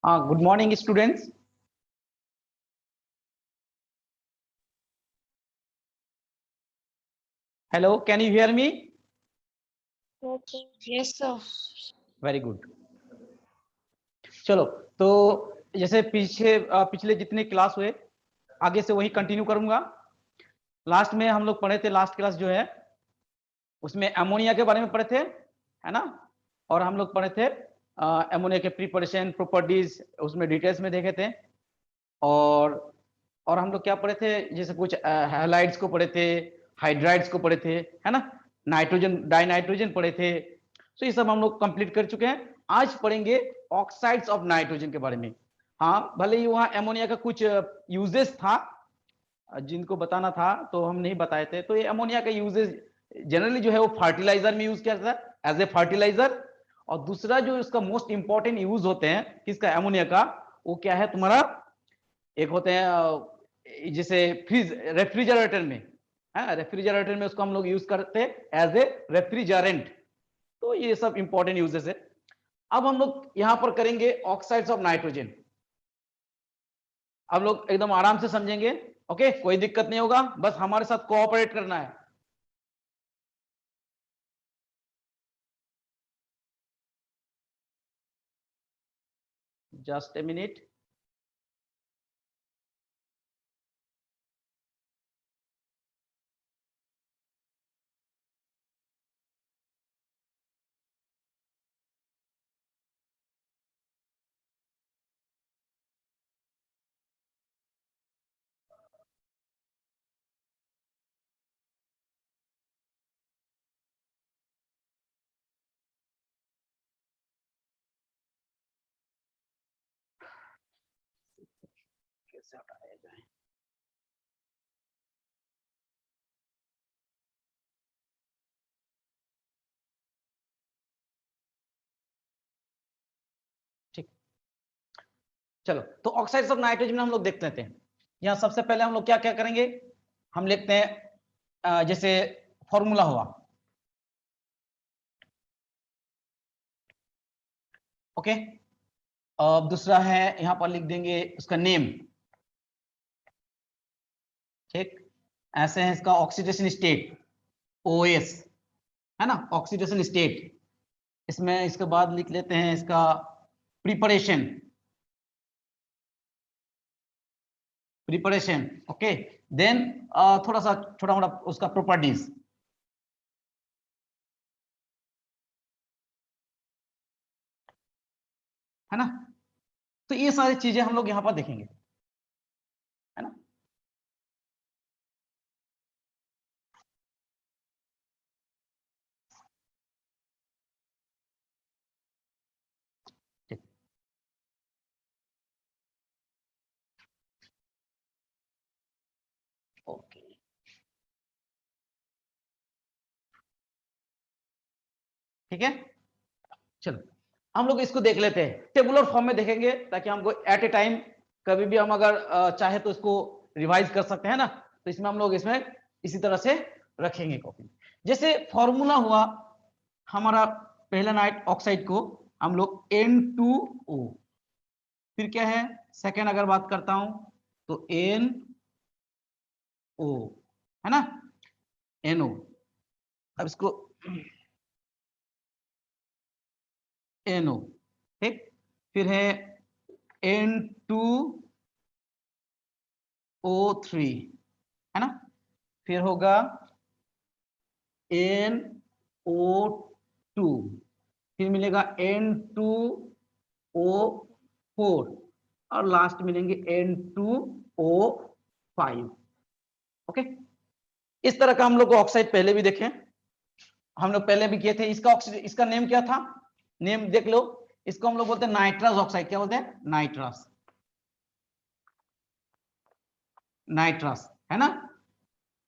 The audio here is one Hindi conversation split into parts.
Good morning, students. Hello, can you hear me? Okay. Yes, sir. Very good. चलो, तो जैसे पिछले जितने क्लास हुए आगे से वही कंटिन्यू करूंगा। लास्ट में हम लोग पढ़े थे, लास्ट क्लास जो है उसमें अमोनिया के बारे में पढ़े थे, है ना। और हम लोग पढ़े थे अमोनिया के प्रिपरेशन, प्रॉपर्टीज, उसमें डिटेल्स में देखे थे। और हम लोग क्या पढ़े थे, जैसे कुछ हैलाइड्स को पढ़े थे, हाइड्राइड्स को पढ़े थे, है ना, नाइट्रोजन डाइनाइट्रोजन पढ़े थे। तो ये सब हम लोग कंप्लीट कर चुके हैं। आज पढ़ेंगे ऑक्साइड्स ऑफ नाइट्रोजन के बारे में। हाँ, भले ही वहाँ एमोनिया का कुछ यूजेस था जिनको बताना था तो हम नहीं बताए थे। तो ये अमोनिया का यूजेस जनरली जो है वो फर्टिलाइजर में यूज किया जाता है एज ए फर्टिलाइजर। और दूसरा जो इसका मोस्ट इंपॉर्टेंट यूज होते हैं किसका, एमोनिया का, वो क्या है तुम्हारा, एक होते हैं जैसे फ्रिज रेफ्रिजरेटर में, है रेफ्रिजरेटर में उसको हम लोग यूज करते हैं एज ए रेफ्रिजरेंट। तो ये सब इंपॉर्टेंट यूजेस है। अब हम लोग यहां पर करेंगे ऑक्साइड्स ऑफ नाइट्रोजन। अब लोग एकदम आराम से समझेंगे, ओके, कोई दिक्कत नहीं होगा, बस हमारे साथ कोऑपरेट करना है। Just a minute. कैसे हटाया जाए, ठीक। चलो, तो ऑक्साइड्स ऑफ नाइट्रोजन में हम लोग देख लेते हैं। यहां सबसे पहले हम लोग क्या क्या करेंगे, हम लिखते हैं जैसे फॉर्मूला हुआ, ओके। अब दूसरा है, यहां पर लिख देंगे उसका नेम, ठीक। ऐसे है इसका ऑक्सीडेशन स्टेट, ओएस, है ना, ऑक्सीडेशन स्टेट। इसमें इसके बाद लिख लेते हैं इसका प्रिपरेशन, ओके। देन थोड़ा सा छोटा मोटा उसका प्रॉपर्टीज, है ना। तो ये सारी चीजें हम लोग यहां पर देखेंगे, है ना। ठीक, ओके, ठीक है। चलो, हम लोग इसको देख लेते हैं, टेबुलर फॉर्म में देखेंगे ताकि हमको एट ए टाइम कभी भी हम अगर चाहे तो इसको रिवाइज कर सकते हैं ना। तो इसमें हम लोग इसमें इसी तरह से रखेंगे कॉपी। जैसे फॉर्मूला हुआ हमारा पहला नाइट ऑक्साइड को हम लोग N2O, फिर क्या है सेकेंड अगर बात करता हूं तो NO, है ना, NO। अब इसको NO, ठीक। फिर है N2O3, है ना। फिर होगा NO2, फिर मिलेगा N2O4 और लास्ट मिलेंगे N2O5, ओके। इस तरह का हम लोग को ऑक्साइड पहले भी देखे, हम लोग पहले भी किए थे। इसका ऑक्सीजन, इसका नेम क्या था, नेम देख लो। इसको हम लोग बोलते हैं नाइट्रस ऑक्साइड। क्या बोलते हैं, नाइट्रस, नाइट्रस, है ना,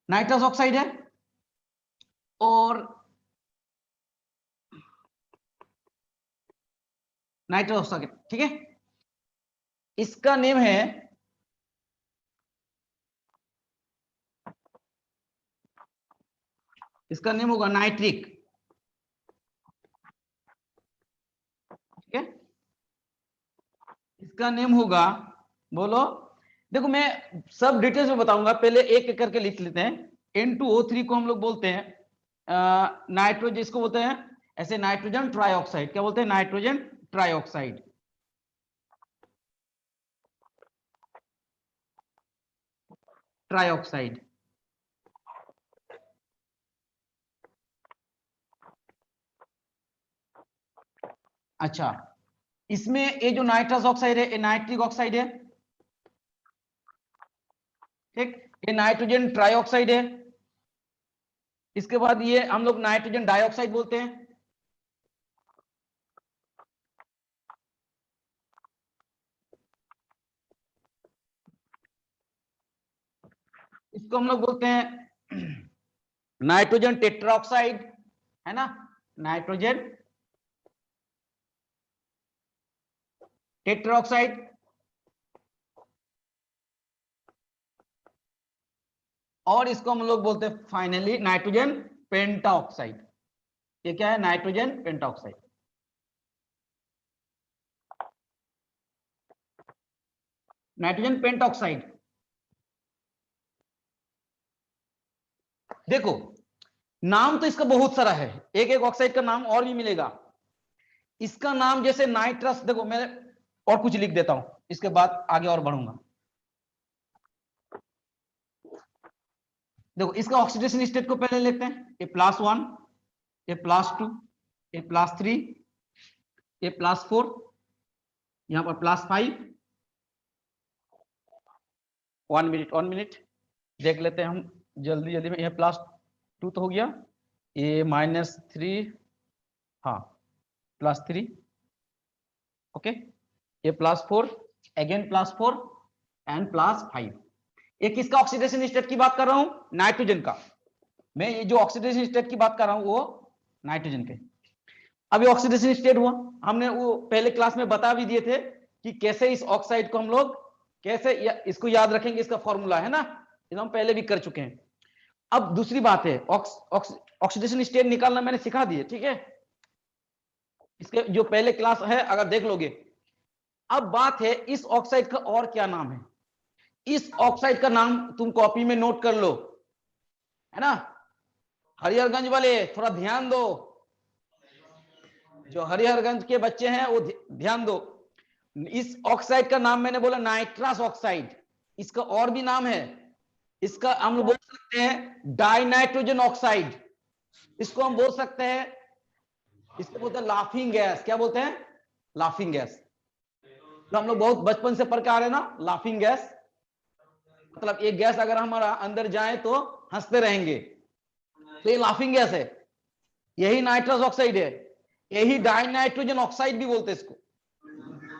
नाइट्रस ऑक्साइड है। और नाइट्रस ऑक्साइड, ठीक है। इसका नेम है, इसका नेम होगा नाइट्रिक, ठीक है। इसका नेम होगा, बोलो। देखो मैं सब डिटेल्स में बताऊंगा, पहले एक एक करके लिख लेते हैं। N2O3 को हम लोग बोलते हैं नाइट्रोजन, इसको बोलते हैं ऐसे नाइट्रोजन ट्राइऑक्साइड। क्या बोलते हैं? Nitrogen trioxide. ट्राइऑक्साइड। अच्छा, इसमें ये जो नाइट्रस ऑक्साइड है, ये नाइट्रिक ऑक्साइड है, ठीक। ये नाइट्रोजन ट्राइऑक्साइड है। इसके बाद ये हम लोग नाइट्रोजन डाइऑक्साइड बोलते हैं। इसको हम लोग बोलते हैं नाइट्रोजन टेट्राऑक्साइड, है ना, नाइट्रोजन टेट्राऑक्साइड। और इसको हम लोग बोलते हैं फाइनली नाइट्रोजन पेंटाऑक्साइड। ये क्या है? Nitrogen pentoxide. Nitrogen pentoxide. देखो नाम तो इसका बहुत सारा है, एक एक ऑक्साइड का नाम और भी मिलेगा। इसका नाम जैसे नाइट्रस, देखो मैं और कुछ लिख देता हूं, इसके बाद आगे और बढ़ूंगा। देखो इसका ऑक्सीडेशन स्टेट को पहले लेते हैं। ये +1, ये +2, ये +3, ये +4, यहां पर +5। 1 मिनट देख लेते हैं हम जल्दी जल्दी में। ये +2 तो हो गया, ये -3, हाँ +3, ओके। ये +4, अगेन +4 एंड +5। ये किसका ऑक्सीडेशन स्टेट की बात कर रहा हूं? नाइट्रोजन का। मैं ये जो ऑक्सीडेशन स्टेट की बात कर रहा हूं वो नाइट्रोजन के। अभी ऑक्सीडेशन स्टेट हुआ, हमने वो पहले क्लास में बता भी दिए थे कि कैसे इस ऑक्साइड को हम लोग कैसे इसको याद रखेंगे। इसका फॉर्मूला है ना, ये हम पहले भी कर चुके हैं। अब दूसरी बात है, ऑक्सीडेशन स्टेट निकालना मैंने सिखा दिए, ठीक है। इसके जो पहले क्लास है अगर देख लोगे। अब बात है इस ऑक्साइड का और क्या नाम है। इस ऑक्साइड का नाम तुम कॉपी में नोट कर लो, है ना। हरिहरगंज वाले थोड़ा ध्यान दो, जो हरिहरगंज के बच्चे हैं वो ध्यान दो। इस ऑक्साइड का नाम मैंने बोला नाइट्रस ऑक्साइड। इसका और भी नाम है, इसका हम लोग बोल सकते हैं डाइनाइट्रोजन ऑक्साइड। इसको हम बोल सकते हैं, इसको बोलते हैं लाफिंग गैस। क्या बोलते हैं? Laughing gas. तो हम लोग बहुत बचपन से पढ़ के आ रहे हैं ना, लाफिंग गैस मतलब एक गैस अगर हमारा अंदर जाए तो हंसते रहेंगे, तो ये लाफिंग गैस है। यही नाइट्रस ऑक्साइड है, यही डाइनाइट्रोजन ऑक्साइड भी बोलते हैं इसको,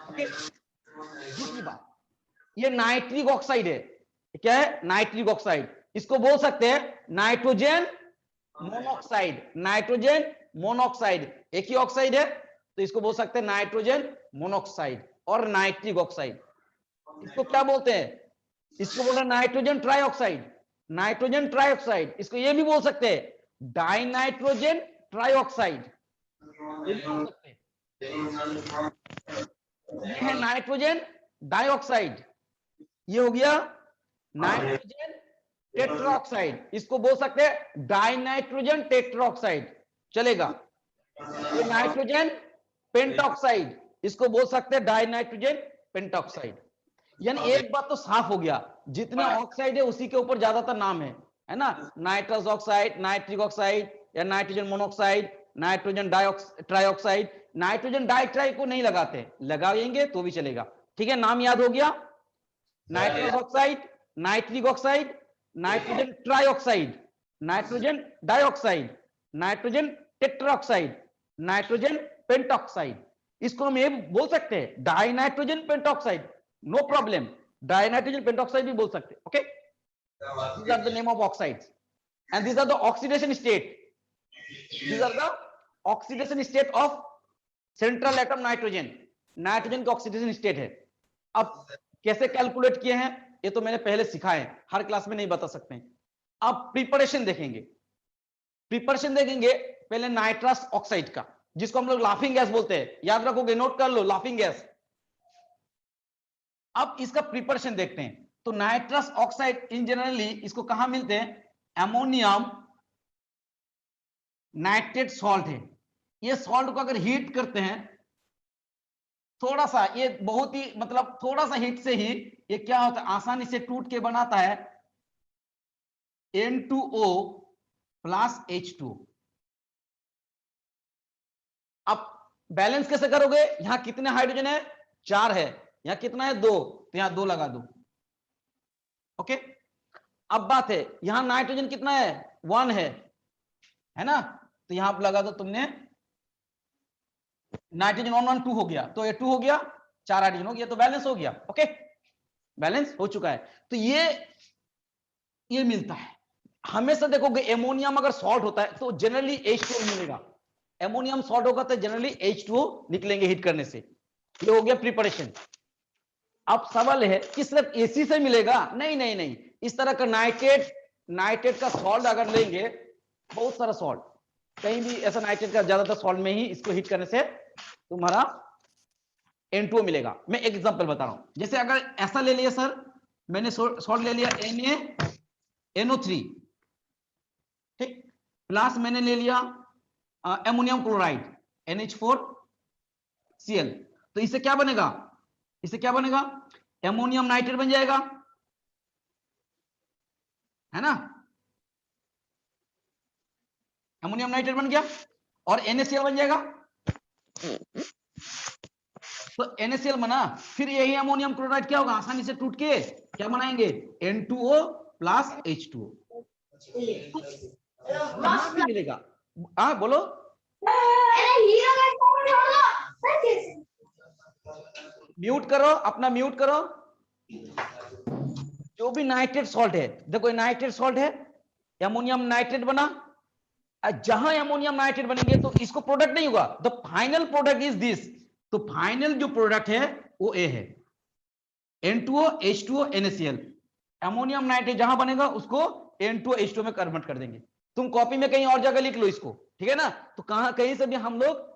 ओके। दूसरी बात, ये नाइट्रिक ऑक्साइड है। क्या है? Nitric oxide. इसको बोल सकते हैं नाइट्रोजन मोनोऑक्साइड। नाइट्रोजन मोनोऑक्साइड एक ही ऑक्साइड है, तो इसको बोल सकते हैं नाइट्रोजन मोनोऑक्साइड और नाइट्रिक ऑक्साइड। इसको क्या बोलते हैं? इसको बोल रहे हैं नाइट्रोजन ट्राइऑक्साइड। नाइट्रोजन ट्राइऑक्साइड, इसको ये भी बोल सकते हैं डाइनाइट्रोजन ट्राइऑक्साइड, ये भी बोल सकते हैं। ये है नाइट्रोजन डाइऑक्साइड, ये हो गया नाइट्रोजन टेट्राऑक्साइड। इसको बोल सकते हैं डाइनाइट्रोजन टेट्राऑक्साइड, चलेगा। ये नाइट्रोजन पेंटॉक्साइड, इसको बोल सकते हैं डाइनाइट्रोजन पेंटॉक्साइड। यानी एक बात तो साफ हो गया, जितने ऑक्साइड है उसी के ऊपर ज्यादातर नाम है ना। नाइट्रस ऑक्साइड, नाइट्रिक ऑक्साइड या nitrogen monoxide, nitrogen trioxide. Nitrogen डाइट्राई को नहीं लगाते, लगाएंगे तो भी चलेगा, ठीक है। नाम याद हो गया, nitrous oxide, nitric oxide, nitrogen trioxide, nitrogen dioxide, nitrogen tetroxide, nitrogen pentoxide. इसको हम ये बोल सकते हैं dinitrogen pentoxide, no problem. Dinitrogen pentoxide भी बोल सकते हैं, okay. These are the name of oxides and these are the oxidation state. These are the oxidation state of central atom nitrogen. Nitrogen का ऑक्सीडेशन स्टेट है। अब कैसे कैलकुलेट किए हैं ये तो मैंने पहले सिखाए, हर क्लास में नहीं बता सकते हैं। अब प्रिपरेशन देखेंगे। प्रिपरेशन देखेंगे पहले नाइट्रस ऑक्साइड का, जिसको हम लोग लाफिंग गैस बोलते हैं। याद रखोगे, नोट कर लो, लाफिंग गैस। अब इसका प्रिपरेशन देखते हैं। तो नाइट्रस ऑक्साइड इन जनरली इसको कहां मिलते हैं? एमोनियम नाइट्रेट सॉल्ट है। ये सॉल्ट को अगर हीट करते हैं थोड़ा सा, ये बहुत ही मतलब थोड़ा सा हीट से ही ये क्या होता है, आसानी से टूट के बनाता है N2O प्लस H2O। अब बैलेंस कैसे करोगे? यहां कितने हाइड्रोजन है? 4 है। यहां कितना है? 2, तो यहां 2 लगा दो। ओके, अब बात है यहां नाइट्रोजन कितना है? 1 है ना, तो यहां पर लगा दो तुमने नाइट्रोजन 1 1 2 हो गया, तो ये 2 हो गया, 4 हाइड्रोजन हो गया, तो बैलेंस हो गया। ओके, बैलेंस हो चुका है। तो ये मिलता है। हमेशा देखोगे एमोनियम अगर सॉल्ट होता है तो जनरली H2O मिलेगा। एमोनियम सॉल्ट होगा तो जनरली H2O निकलेंगे हीट करने से। ये हो गया प्रिपरेशन। अब सवाल है कि सिर्फ एसी से मिलेगा? नहीं नहीं नहीं, इस तरह का नाइट्रेट का सॉल्ट अगर लेंगे, बहुत सारा सॉल्ट, कहीं भी ऐसा नाइट्रेट का ज्यादातर सॉल्ट में ही इसको हीट करने से तुम्हारा N2O मिलेगा। मैं एक एग्जांपल बता रहा हूं, जैसे अगर ऐसा ले लिया सर, मैंने सॉल्ट ले लिया NaNO3, ठीक, प्लस मैंने ले लिया एमोनियम क्लोराइड NH4Cl, तो इससे क्या बनेगा? इससे क्या बनेगा? एमोनियम नाइट्रेट बन जाएगा, है ना, एमोनियम नाइट्रेट बन गया, और NaCl बन जाएगा। तो NaCl बना, फिर यही एमोनियम क्लोराइड क्या होगा? आसानी से टूट के क्या बनाएंगे? N2O plus H2O। यहां भी मिलेगा। हाँ बोलो। म्यूट करो, अपना म्यूट करो। जो भी नाइट्रेट सॉल्ट है, देखो ये नाइट्रेट सॉल्ट है, एमोनियम नाइट्रेट बना, जहां एमोनियम नाइट्रेट बनेंगे तो इसको प्रोडक्ट नहीं होगा, the final product is this. तो फाइनल जो प्रोडक्ट है वो ए है, N2O H2O NaCl। Ammonium nitrate जहां बनेगा उसको N2O H2O में कन्वर्ट कर देंगे। तुम कॉपी में कहीं और जगह लिख लो इसको, ठीक है ना, तो कहीं से भी हम लोग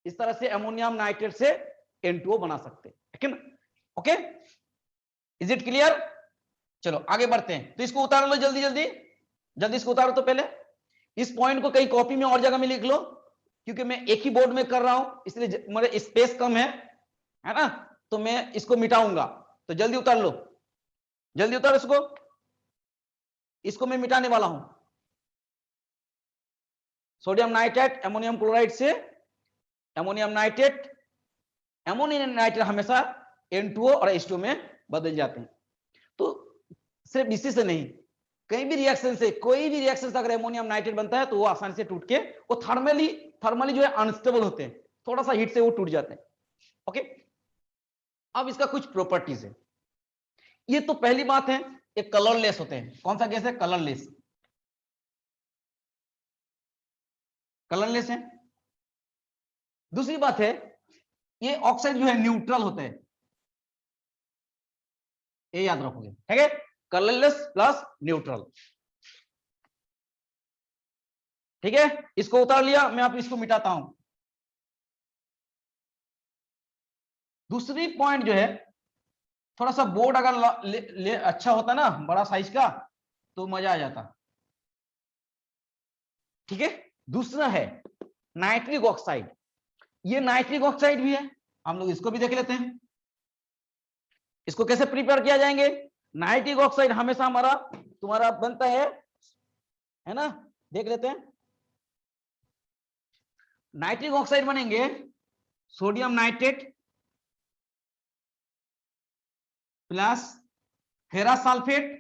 इस तरह से एमोनियम नाइट्रेट से N2O बना सकते हैं, ठीक है ना। Okay, is it clear? चलो आगे बढ़ते हैं। तो इसको उतार लो जल्दी जल्दी, जल्दी इसको उतारो। तो पहले इस पॉइंट को कहीं कॉपी में और जगह में लिख लो, क्योंकि मैं एक ही बोर्ड में कर रहा हूं इसलिए मेरे स्पेस कम है ना, तो मैं इसको मिटाऊंगा। तो जल्दी उतार लो, जल्दी उतारो इसको मैं मिटाने वाला हूं। सोडियम नाइट्रेट एमोनियम क्लोराइड से एमोनियम नाइट्रेट हमेशा N2O और H2O में बदल जाते हैं। तो सिर्फ इसी से नहीं, कहीं भी रिएक्शन से, कोई भी रिएक्शन से अगर एमोनियम नाइट्रेट बनता है तो वो आसानी से टूट के, वो थर्मली जो है अनस्टेबल होते हैं, थोड़ा सा हीट से वो टूट जाते हैं। ओके, अब इसका कुछ प्रॉपर्टीज है। ये तो पहली बात है, ये कलरलेस होते हैं। कौन सा गैस है? कलरलेस, कलरलेस है। दूसरी बात है, ये ऑक्साइड जो है न्यूट्रल होते हैं, ये याद रखोगे, ठीक है, कलरलेस प्लस न्यूट्रल, ठीक है। इसको उतार लिया, मैं आप इसको मिटाता हूं। दूसरी पॉइंट जो है, थोड़ा सा बोर्ड अगर अच्छा होता ना, बड़ा साइज का, तो मजा आ जाता, ठीक है। दूसरा है नाइट्रिक ऑक्साइड। ये नाइट्रिक ऑक्साइड भी है, हम लोग इसको भी देख लेते हैं। इसको कैसे प्रिपेयर किया जाएंगे? नाइट्रिक ऑक्साइड हमेशा हमारा तुम्हारा बनता है ना, देख लेते हैं। नाइट्रिक ऑक्साइड बनेंगे sodium nitrate plus ferrous sulphate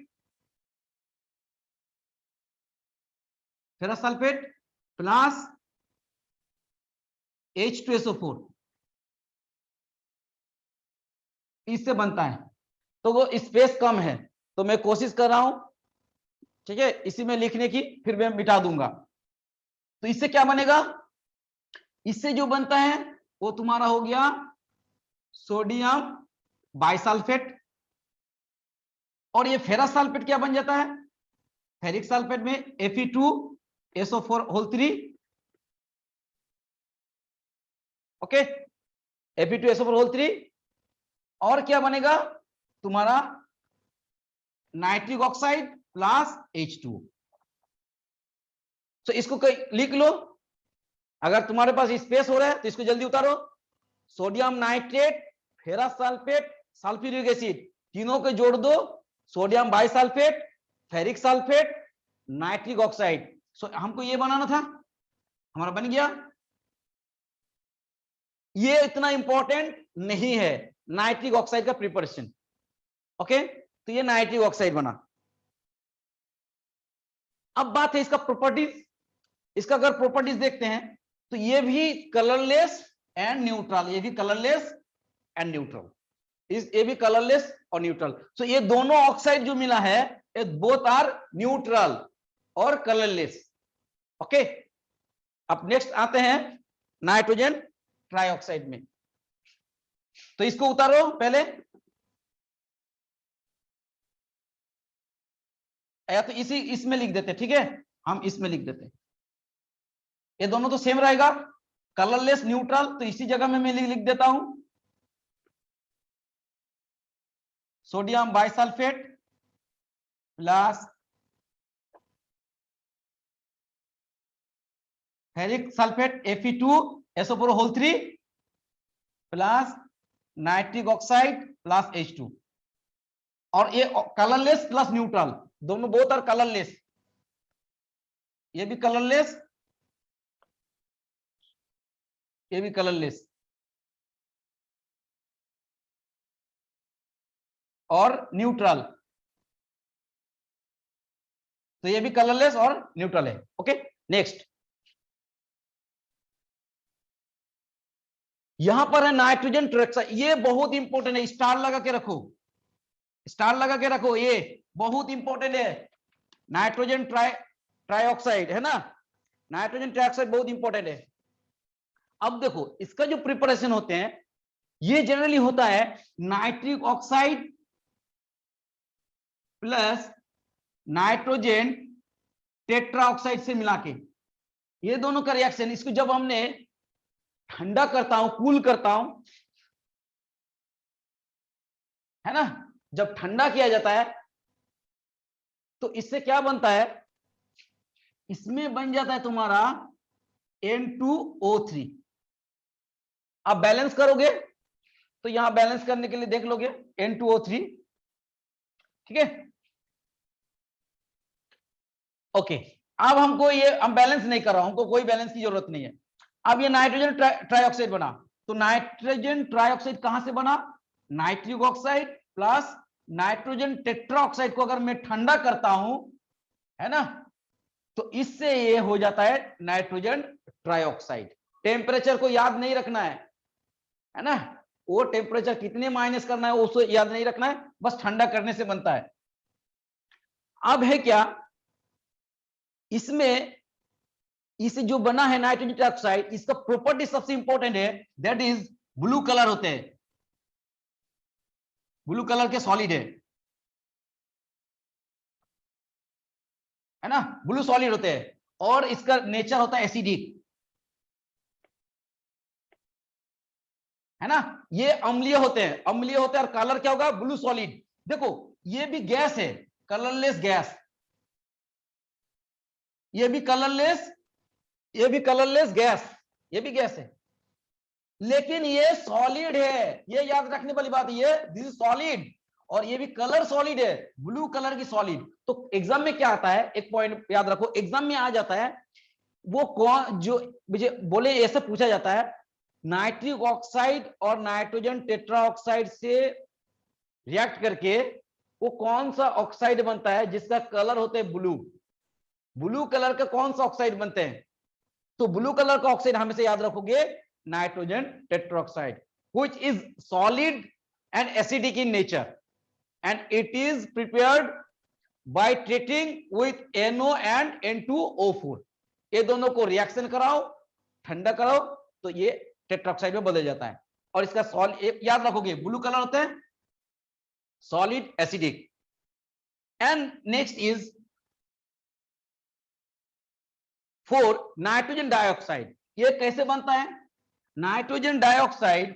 plus H2SO4, इससे बनता है। तो वो स्पेस कम है, तो मैं कोशिश कर रहा हूं, ठीक है, इसी में लिखने की, फिर मैं मिटा दूंगा। तो इससे क्या बनेगा? इससे जो बनता है वो तुम्हारा हो गया सोडियम बाइसल्फेट, और ये फेरस सल्फेट क्या बन जाता है? फेरिक सल्फेट में Fe2SO4 ओके, Fe2SO4 और क्या बनेगा तुम्हारा नाइट्रिक ऑक्साइड प्लस H2। तो इसको लिख लो, अगर तुम्हारे पास स्पेस हो रहा है तो इसको जल्दी उतारो। Sodium nitrate, ferrous sulphate, sulphuric acid, तीनों को जोड़ दो, sodium bisulphate, ferric sulphate, nitric oxide. हमको ये बनाना था, हमारा बन गया। ये इतना इंपॉर्टेंट नहीं है नाइट्रिक ऑक्साइड का प्रिपरेशन। ओके, तो ये नाइट्रिक ऑक्साइड बना। अब बात है इसका प्रॉपर्टीज। इसका अगर प्रॉपर्टीज देखते हैं तो ये भी कलरलेस एंड न्यूट्रल, ये भी कलरलेस एंड न्यूट्रल, ये भी कलरलेस और न्यूट्रल। सो ये दोनों ऑक्साइड जो मिला है ये बोथ आर न्यूट्रल और कलरलेस। ओके, अब नेक्स्ट आते हैं नाइट्रोजन ट्राइऑक्साइड में। तो इसको उतारो पहले, या तो इसमें लिख देते, ठीक है, हम इसमें लिख देते, ये दोनों तो सेम रहेगा, कलरलेस न्यूट्रल, तो इसी जगह में मैं लिख देता हूं sodium bisulphate plus ferric sulphate Fe2SO4 plus nitric oxide plus H2। और ये कलरलेस प्लस न्यूट्रल, दोनों बोथ आर कलरलेस, ये भी कलरलेस, ये भी कलरलेस और न्यूट्रल, तो ये भी कलरलेस और न्यूट्रल है। ओके, नेक्स्ट यहां पर है नाइट्रोजन ट्राइऑक्साइड, ये बहुत इंपॉर्टेंट है, स्टार लगा के रखो, स्टार लगा के रखो, ये बहुत इंपॉर्टेंट है। नाइट्रोजन ट्राइऑक्साइड है ना, नाइट्रोजन ट्राइऑक्साइड बहुत इंपॉर्टेंट है। अब देखो इसका जो प्रिपरेशन होते हैं ये जनरली होता है nitric oxide plus nitrogen tetroxide से मिला के, ये दोनों का रिएक्शन। इसको जब हमने ठंडा करता हूं, कूल करता हूं, है ना, जब ठंडा किया जाता है तो इससे क्या बनता है, इसमें बन जाता है तुम्हारा N2O3। आप बैलेंस करोगे तो यहां बैलेंस करने के लिए देख लोगे N2O3, ठीक है। ओके, अब हमको ये, हम बैलेंस नहीं कर रहा हूं, हमको कोई बैलेंस की जरूरत नहीं है। अब ये नाइट्रोजन ट्राइऑक्साइड बना, तो नाइट्रोजन ट्राइऑक्साइड कहां से बना, nitric oxide plus nitrogen tetroxide को अगर मैं ठंडा करता हूं, है ना, तो इससे ये हो जाता है नाइट्रोजन ट्राइऑक्साइड। टेम्परेचर को याद नहीं रखना है ना, वो टेम्परेचर कितने माइनस करना है उसको याद नहीं रखना है, बस ठंडा करने से बनता है। अब है क्या, इसमें इसे जो बना है नाइट्रोजन ट्राइऑक्साइड, इसका प्रॉपर्टी सबसे इंपॉर्टेंट है, दैट इज ब्लू कलर होते हैं, ब्लू कलर के सॉलिड है ना, ब्लू सॉलिड होते हैं, और इसका नेचर होता है एसिडिक, है ना, ये अम्लीय होते हैं, अम्लीय होते हैं, और कलर क्या होगा, ब्लू सॉलिड। देखो ये भी गैस है, कलरलेस गैस, ये भी कलरलेस, ये भी कलरलेस गैस, ये भी गैस है, लेकिन ये सॉलिड है, ये याद रखने वाली बात है, ये दिस इज सॉलिड, और ये भी कलर सॉलिड है, ब्लू कलर की सॉलिड। तो एग्जाम में क्या आता है, एक पॉइंट याद रखो, एग्जाम में आ जाता है वो कौन, जो मुझे बोले ऐसे पूछा जाता है, नाइट्रिक ऑक्साइड और नाइट्रोजन टेट्राऑक्साइड से रिएक्ट करके वो कौन सा ऑक्साइड बनता है जिसका कलर होते हैं ब्लू, ब्लू कलर का कौन सा ऑक्साइड बनते हैं, तो ब्लू कलर का ऑक्साइड हमेशा याद रखोगे nitrogen tetroxide, which is solid and acidic in nature, and it is prepared by treating with NO and N2O4। ये दोनों को रिएक्शन कराओ, ठंडा कराओ, तो ये टेट्राऑक्साइड में बदल जाता है। और इसका सॉलिड याद रखोगे, ब्लू कलर होता है, solid acidic. And next is 4 nitrogen dioxide. ये कैसे बनता है, नाइट्रोजन डाइऑक्साइड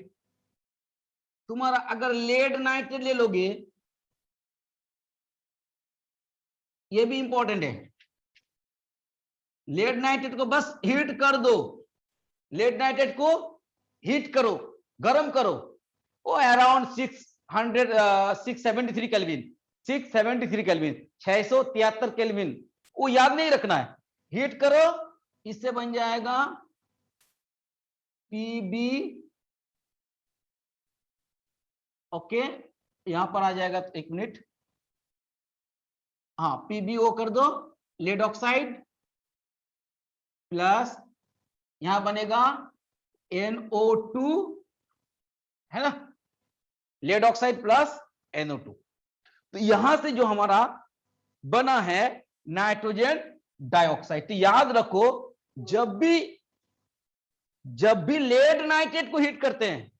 तुम्हारा अगर लेड नाइट्रेट ले लोगे, ये भी इंपॉर्टेंट है, लेड नाइट्रेट को बस हीट कर दो, लेड नाइट्रेट को हीट करो, गर्म करो, वो अराउंड 673 केल्विन, 673 केल्विन, 673 केल्विन, वो याद नहीं रखना है, हीट करो, इससे बन जाएगा पीबी, ओके, यहां पर आ जाएगा, तो 1 मिनट, हाँ पीबीओ कर दो, लेड ऑक्साइड प्लस यहां बनेगा NO2, है ना, लेड ऑक्साइड प्लस NO2। तो यहां से जो हमारा बना है नाइट्रोजन डाइऑक्साइड। तो याद रखो, जब भी लेड नाइट्रेट को हीट करते हैं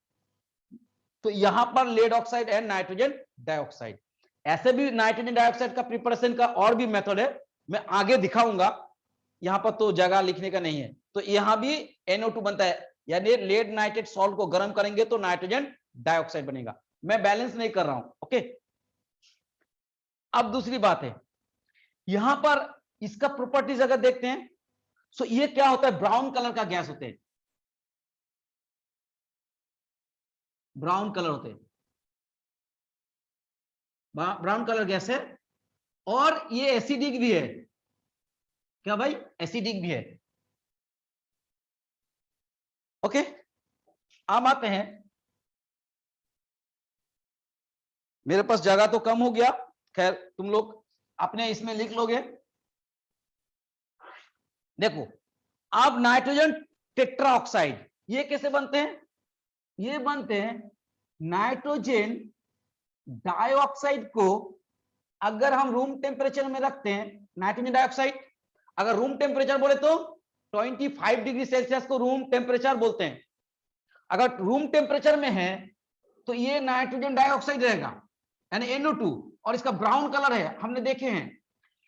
तो यहां पर lead oxide and nitrogen dioxide. ऐसे भी नाइट्रोजन डाइऑक्साइड का प्रिपरेशन का और भी मेथड है, मैं आगे दिखाऊंगा, यहां पर तो जगह लिखने का नहीं है। तो यहां भी NO2 बनता है, यानी लेड नाइट्रेट सॉल्ट को गर्म करेंगे तो नाइट्रोजन डाइऑक्साइड बनेगा। मैं बैलेंस नहीं कर रहा हूं, ओके। अब दूसरी बात है, यहां पर इसका प्रॉपर्टीज अगर देखते हैं, सो ये क्या होता है, ब्राउन कलर का गैस होते हैं, ब्राउन कलर होते हैं, ब्राउन कलर गैस है, और ये एसिडिक भी है, क्या भाई, एसिडिक भी है, ओके। अब आते हैं, मेरे पास जगह तो कम हो गया, खैर तुम लोग अपने इसमें लिख लोगे। देखो, अब नाइट्रोजन टेट्राऑक्साइड ये कैसे बनते हैं, ये बनते हैं नाइट्रोजन डाइऑक्साइड को अगर हम रूम टेम्परेचर में रखते हैं, नाइट्रोजन डाइऑक्साइड अगर रूम टेम्परेचर बोले तो 25 डिग्री सेल्सियस को रूम टेम्परेचर बोलते हैं। अगर रूम टेम्परेचर में है तो ये नाइट्रोजन डाइऑक्साइड रहेगा, यानी NO2, और इसका ब्राउन कलर है, हमने देखे हैं।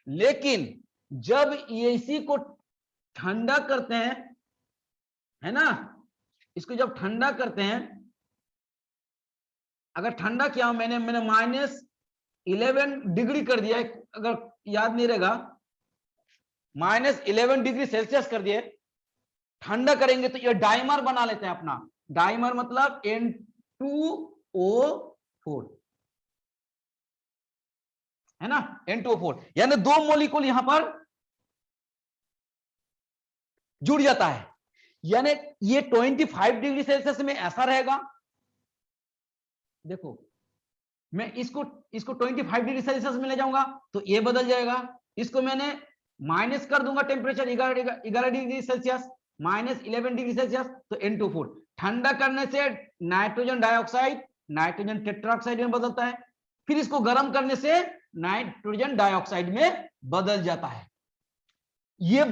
लेकिन जब ये इसी को ठंडा करते हैं, है ना, इसको जब ठंडा करते हैं, अगर ठंडा किया मैंने -11 डिग्री कर दिया, अगर याद नहीं रहेगा, -11 डिग्री सेल्सियस कर दिए, ठंडा करेंगे तो ये डाइमर बना लेते हैं अपना। डाइमर मतलब N2O4, है ना, N2O4, यानी 2 मॉलिक्यूल यहां पर जुड़ जाता है, यानी ये 25 डिग्री सेल्सियस में ऐसा रहेगा। देखो, मैं इसको 25 डिग्री सेल्सियस में ले जाऊंगा तो ये बदल जाएगा, इसको मैंने माइनस कर दूंगा temperature 11 degree Celsius, -11 degree Celsius, तो N2O4 ठंडा करने से नाइट्रोजन डाइऑक्साइड नाइट्रोजन टेट्राऑक्साइड में बदलता है, फिर इसको गर्म करने से नाइट्रोजन डाइऑक्साइड में बदल जाता है। ये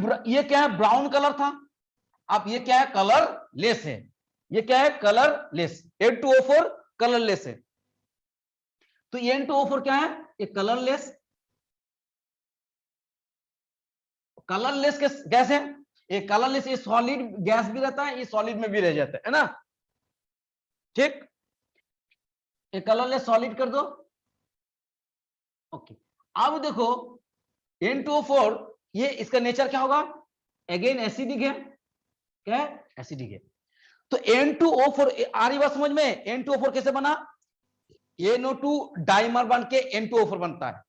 क्या है, ब्राउन कलर था, अब ये क्या है, कलरलेस है। ये क्या है, कलरलेस, N2O4 कलरलेस है। तो N2O4 क्या है, ये कलरलेस गैस है। ये कलरलेस, ये सॉलिड गैस भी रहता है, ये सॉलिड में भी रह जाता है ना, ठीक। ये कलरलेस सॉलिड कर दो, ओके। अब देखो N2O4, ये इसका नेचर क्या होगा, अगेन एसिडिक है, क्या है, एसिडिक है। तो N2O4 आ रही बात समझ में, N2O4 कैसे बना, NO2 डाइमर बन के N2O4 बनता है।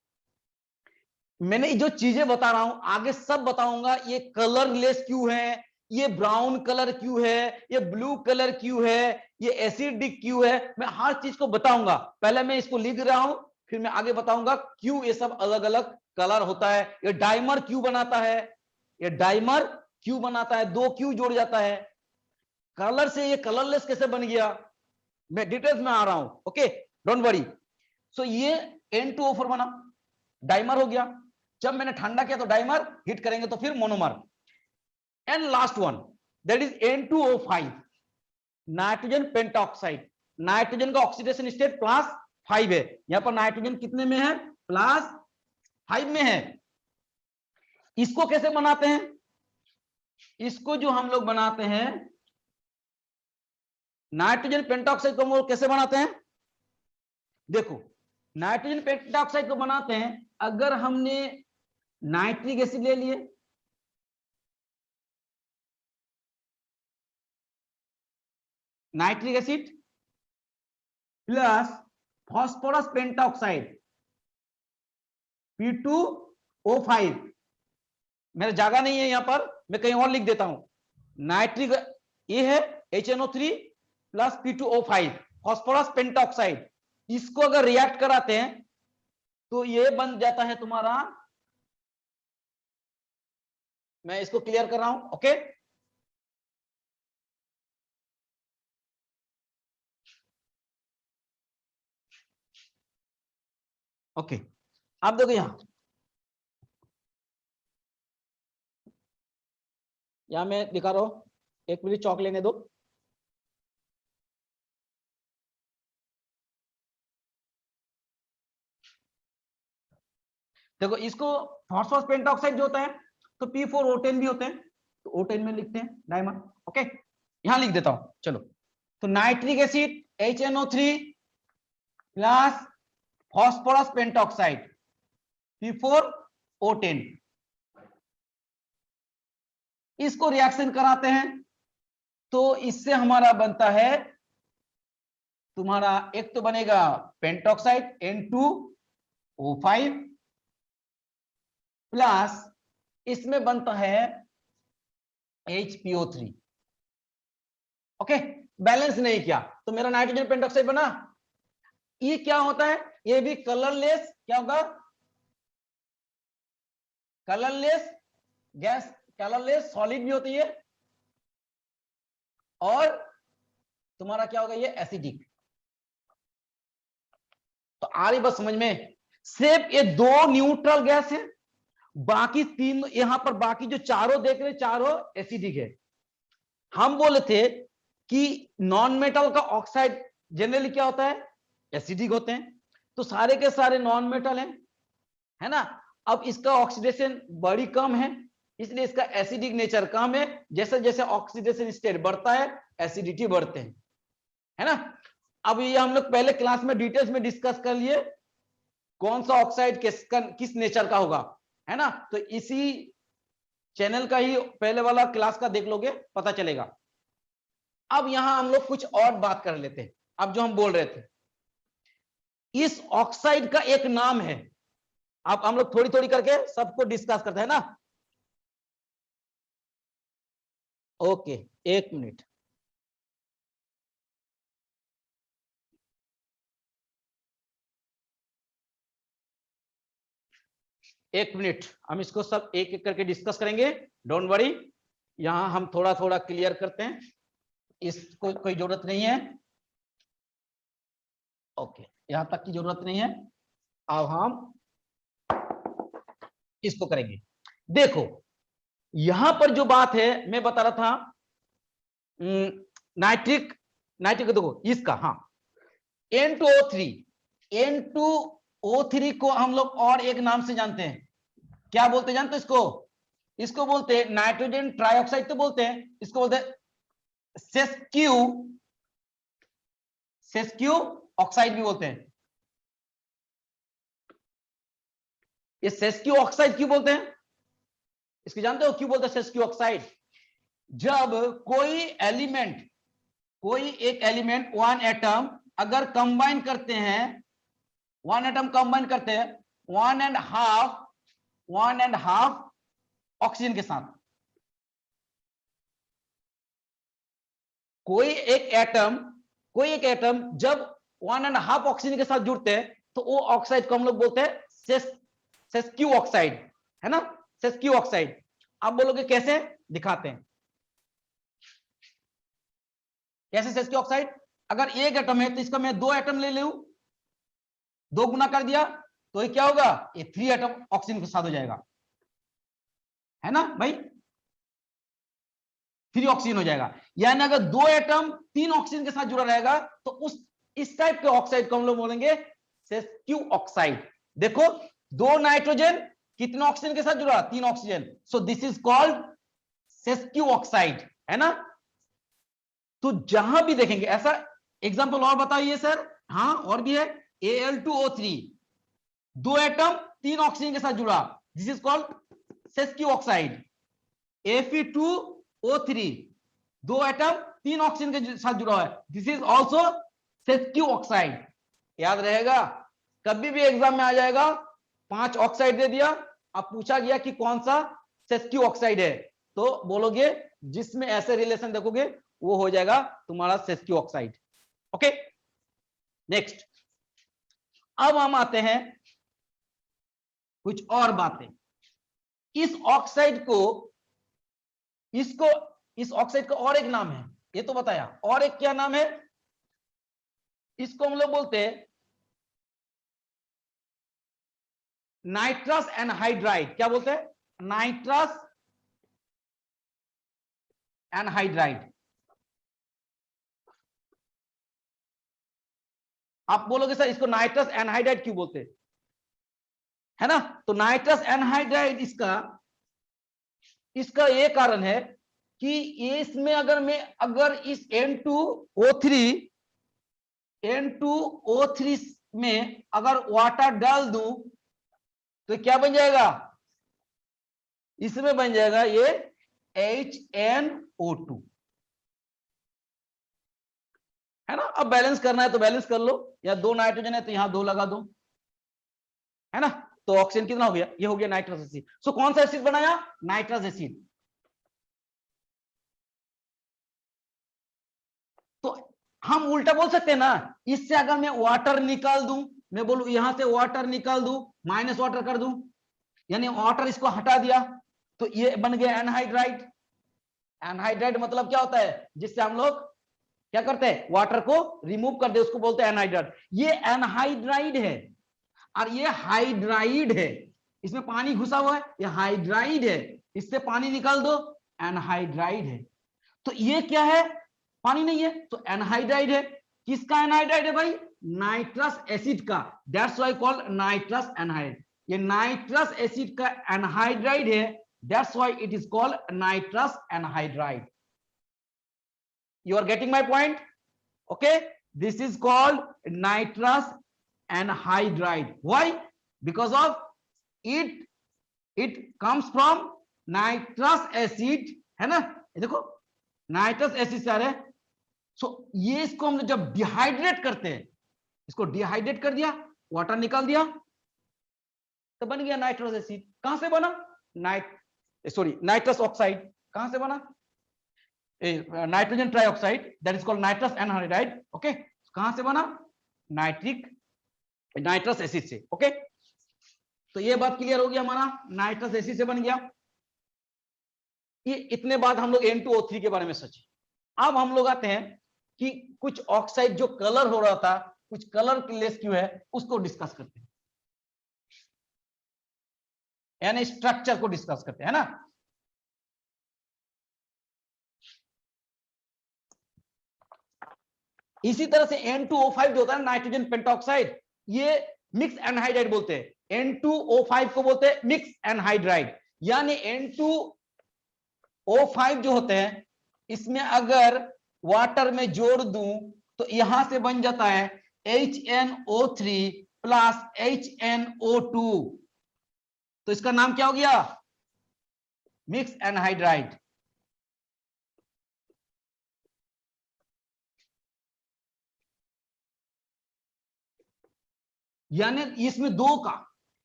मैंने जो चीजें बता रहा हूं आगे सब बताऊंगा, ये कलरलेस क्यों है, ये ब्राउन कलर क्यों है, ये ब्लू कलर क्यों है, ये एसिडिक क्यों है, मैं हर चीज को बताऊंगा। पहले मैं इसको लिख रहा हूं, फिर मैं आगे बताऊंगा क्यों ये सब अलग अलग कलर होता है, ये डाइमर क्यों बनाता है, ये डाइमर क्यों बनाता है, 2 क्यों जोड़ जाता है, कलर से ये कलरलेस कैसे बन गया, मैं डिटेल्स में आ रहा हूं, ओके, डोंट वरी। सो ये N2O4 बना, डाइमर हो गया। जब मैंने ठंडा किया तो डाइमर, हीट करेंगे तो फिर monomer. And last one, that is N2O5, nitrogen pentoxide. Nitrogen का ऑक्सीडेशन स्टेट +5 है, यहां पर नाइट्रोजन कितने में है, +5 में है। इसको कैसे बनाते हैं, इसको जो हम लोग बनाते हैं नाइट्रोजन पेंटाऑक्साइड को हम लोग कैसे बनाते हैं, देखो नाइट्रोजन पेंटाऑक्साइड को बनाते हैं, अगर हमने नाइट्रिक एसिड ले लिए, nitric acid plus phosphorus pentoxide P2O5, मेरा जगह नहीं है यहां पर, मैं कहीं और लिख देता हूं। नाइट्रिक ये है HNO3 plus P2O5 phosphorus pentoxide, इसको अगर रिएक्ट कराते हैं तो ये बन जाता है तुम्हारा, मैं इसको क्लियर कर रहा हूं, ओके। ओके आप देखो यहां मैं दिखा रहा हूं, एक मिनट चौक लेने दो। देखो इसको फास्फोरस पेंटाऑक्साइड जो होता है तो P4O10 भी होते हैं, तो O10 में लिखते हैं डायमंड, ओके। यहां लिख देता हूं, चलो। तो nitric acid HNO3 plus phosphorus pentoxide P4O10, इसको रिएक्शन कराते हैं तो इससे हमारा बनता है तुम्हारा, एक तो बनेगा पेंटाऑक्साइड N2O5 प्लस इसमें बनता है HPO3, ओके। बैलेंस नहीं किया तो मेरा नाइट्रोजन पेंटाऑक्साइड बना। ये क्या होता है, ये भी कलरलेस, क्या होगा, कलरलेस गैस, कलरलेस सॉलिड भी होती है, और तुम्हारा क्या होगा ये एसिडिक। तो आ रही बस समझ में, सिर्फ ये दो न्यूट्रल गैस है, बाकी तीन यहां पर, बाकी जो चारों देख रहे चारों एसिडिक है। हम बोले थे कि नॉन मेटल का ऑक्साइड जनरली क्या होता है, एसिडिक होते हैं, तो सारे के सारे नॉन मेटल हैं, है ना। अब इसका ऑक्सीडेशन बड़ी कम है, इसलिए इसका एसिडिक नेचर कम है। जैसे जैसे ऑक्सीडेशन स्टेट बढ़ता है एसिडिटी बढ़ते हैं, है ना। अब ये हम लोग पहले क्लास में डिटेल्स में डिस्कस कर लिए कौन सा ऑक्साइड किस नेचर का होगा, है ना। तो इसी चैनल का ही पहले वाला क्लास का देख लोगे, पता चलेगा। अब यहां हम लोग कुछ और बात कर लेते हैं। अब जो हम बोल रहे थे, इस ऑक्साइड का एक नाम है, अब हम लोग थोड़ी थोड़ी करके सबको डिस्कस करते हैं ना। ओके एक मिनट, एक मिनट, हम इसको सब एक एक करके डिस्कस करेंगे, डोंट वरी। यहां हम थोड़ा थोड़ा क्लियर करते हैं, इसको कोई जरूरत नहीं है, ओके यहां तक की जरूरत नहीं है। अब हम इसको करेंगे। देखो यहां पर जो बात है मैं बता रहा था, नाइट्रिक, नाइट्रिक देखो इसका, हाँ N2O3, N2O3 को हम लोग और एक नाम से जानते हैं, क्या बोलते हैं जानते हैं इसको, इसको बोलते हैं नाइट्रोजन ट्राइऑक्साइड, तो बोलते हैं इसको बोलते हैं सेस्क्यू ऑक्साइड भी बोलते हैं। ये सेस्क्यू ऑक्साइड क्यों बोलते हैं, इसको जानते हो क्यों बोलते हैं सेस्क्यू ऑक्साइड? जब कोई एलिमेंट, कोई एक एलिमेंट, वन एटम अगर कंबाइन करते हैं, वन एटम कंबाइन करते हैं 1.5 ऑक्सीजन के साथ, कोई एक एटम जब 1.5 ऑक्सीजन के साथ जुड़ते हैं तो वो ऑक्साइड को हम लोग बोलते हैं सेस्क्यू ऑक्साइड, है ना, सेस्क्यू ऑक्साइड। आप बोलोगे कैसे, दिखाते हैं कैसे सेस्क्यू ऑक्साइड। अगर एक एटम है तो इसका मैं 2 एटम ले लूं, 2 गुना कर दिया तो ये क्या होगा, ये 3 एटम ऑक्सीजन के साथ हो जाएगा, है ना भाई, 3 ऑक्सीजन हो जाएगा। यानी अगर 2 एटम 3 ऑक्सीजन के साथ जुड़ा रहेगा तो उस इस टाइप के ऑक्साइड को हम लोग बोलेंगे सेस्क्यू ऑक्साइड। देखो 2 नाइट्रोजन कितने ऑक्सीजन के साथ जुड़ा, 3 oxygen, so this is called sesqui oxide, है ना। तो जहां भी देखेंगे ऐसा एग्जांपल और बताइए सर, हाँ और भी है, Al2O3, 2 एटम 3 ऑक्सीजन के साथ जुड़ा, this is called sesquioxide. Fe2O3, 2 atom 3 oxygen के साथ जुड़ा है, this is also sesquioxide. याद रहेगा, कभी भी एग्जाम में आ जाएगा, 5 ऑक्साइड दे दिया, अब पूछा गया कि कौन सा सेस्कियो ऑक्साइड है, तो बोलोगे जिसमें ऐसे रिलेशन देखोगे वो हो जाएगा तुम्हारा सेस्कियो ऑक्साइड। Okay, next. अब हम आते हैं कुछ और बातें। इस ऑक्साइड को, इसको, इस ऑक्साइड का और एक नाम है, ये तो बताया, और एक क्या नाम है, इसको हम लोग बोलते हैं नाइट्रस एनहाइड्राइड। क्या बोलते हैं? Nitrous anhydride. आप बोलोगे सर इसको नाइट्रस एनहाइड्राइड क्यों बोलते हैं, है ना? तो नाइट्रस एनहाइड्राइड इसका ये कारण है कि इसमें अगर इस N2O3 में अगर वाटर डाल दूं तो क्या बन जाएगा? इसमें बन जाएगा ये HNO2, है ना? अब बैलेंस करना है तो बैलेंस कर लो, या 2 नाइट्रोजन है तो यहां 2 लगा दो, है ना? तो ऑक्सीजन कितना हो गया? ये हो गया नाइट्रस एसिड। सो कौन सा एसिड बनाया? Nitrous acid. तो हम उल्टा बोल सकते हैं ना, इससे अगर मैं वाटर निकाल दूं, मैं बोलूं यहां से वाटर निकाल दूं, माइनस वाटर कर दूं, यानी वाटर इसको हटा दिया, तो ये बन गया एनहाइड्राइड। एनहाइड्राइड मतलब क्या होता है? जिससे हम लोग क्या करते हैं? वाटर को रिमूव कर दे, उसको बोलते हैं एनहाइड्राइड। ये एनहाइड्राइड है और ये हाइड्राइड है, इसमें पानी घुसा हुआ है, ये हाइड्राइड है, इससे पानी निकाल दो, एनहाइड्राइड है। तो ये क्या है? पानी नहीं है, तो एनहाइड्राइड है। किसका एनहाइड्राइड है भाई? नाइट्रस एसिड का, दैट्स व्हाई कॉल्ड नाइट्रस एनहाइड। ये नाइट्रस एसिड का एनहाइड्राइड है, that's why it is called nitrous anhydride. You are getting my point? Okay, this is called nitrous anhydride. Why? Because of it comes from nitrous acid, है ना? ये देखो नाइट्रस एसिड से आ रहे हैं। सो ये इसको हम जब डिहाइड्रेट करते हैं, इसको डिहाइड्रेट कर दिया, वाटर निकाल दिया, तो बन गया नाइट्रस एसिड। कहां से बना? Nitrous oxide. कहां से बना? Nitrogen trioxide, that is called nitrous anhydride. Okay, कहां से बना? नाइट्रस एसिड से। ओके, तो ये बात क्लियर हो गया, हमारा नाइट्रस एसिड से बन गया। ये इतने बाद हम लोग N2O3 के बारे में सोचे। अब हम लोग आते हैं कि कुछ ऑक्साइड जो कलर हो रहा था, कुछ कलर लेस क्यों है, उसको डिस्कस करते हैं, यानी स्ट्रक्चर को डिस्कस करते हैं, है ना? इसी तरह से N2O5 जो होता है नाइट्रोजन पेंटॉक्साइड, ये मिक्स एनहाइड्राइड बोलते हैं। N2O5 को बोलते हैं मिक्स एनहाइड्राइड। यानी N2O5 जो होते हैं, इसमें अगर वाटर में जोड़ दूं तो यहां से बन जाता है HNO3 प्लस HNO2, तो इसका नाम क्या हो गया? Mix anhydride. यानी इसमें दो का,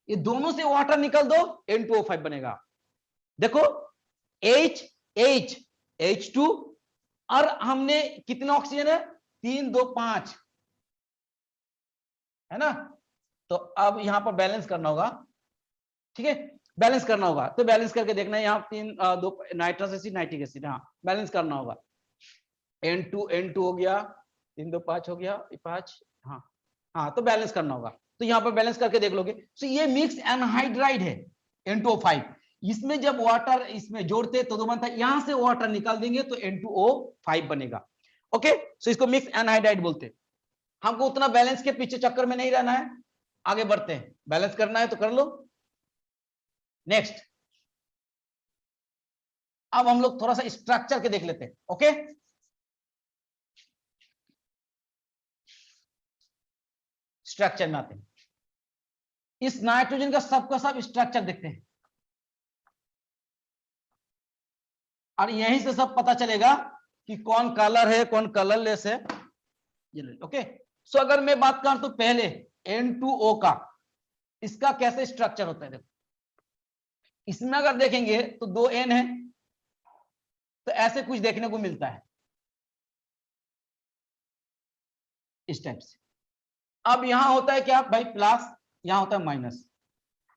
ये दोनों से वाटर निकल दो, N2O5 बनेगा। देखो H2 और हमने कितने ऑक्सीजन है? 3 2 5, है ना? तो अब यहां पर बैलेंस करना होगा, ठीक है? बैलेंस करना होगा, तो बैलेंस करके देखना है, यहाँ 3 2 नाइट्रस एसिड नाइट्रिक एसिड, हाँ बैलेंस करना होगा। N2 हो गया, 3 2 5 हो गया, 5, हाँ हाँ, तो बैलेंस करना होगा। तो यहाँ पर बैलेंस करके देख लोगे। तो ये मिक्स एनहाइड्राइड है N2O5। इसमें जब वाटर इसमें जोड़ते तो बनता है, यहां से वाटर निकाल देंगे तो N2O5 बनेगा। ओके, सो इसको मिक्स एनहाइड्राइड बोलते हैं। हमको उतना बैलेंस के पीछे चक्कर में नहीं रहना है, आगे बढ़ते हैं। बैलेंस करना है तो कर लो। नेक्स्ट, अब हम लोग थोड़ा सा स्ट्रक्चर के देख लेते हैं। ओके, स्ट्रक्चर में आते हैं। इस नाइट्रोजन का सबका सब स्ट्रक्चर देखते हैं और यहीं से सब पता चलेगा कि कौन कलर है कौन कलरलेस है। ओके, सो अगर मैं बात करूं तो पहले N2O का, इसका कैसे स्ट्रक्चर होता है। देखो इसमें अगर देखेंगे तो 2 N है, तो ऐसे कुछ देखने को मिलता है इस टाइप से। अब यहां होता है क्या भाई, प्लस, यहां होता है माइनस।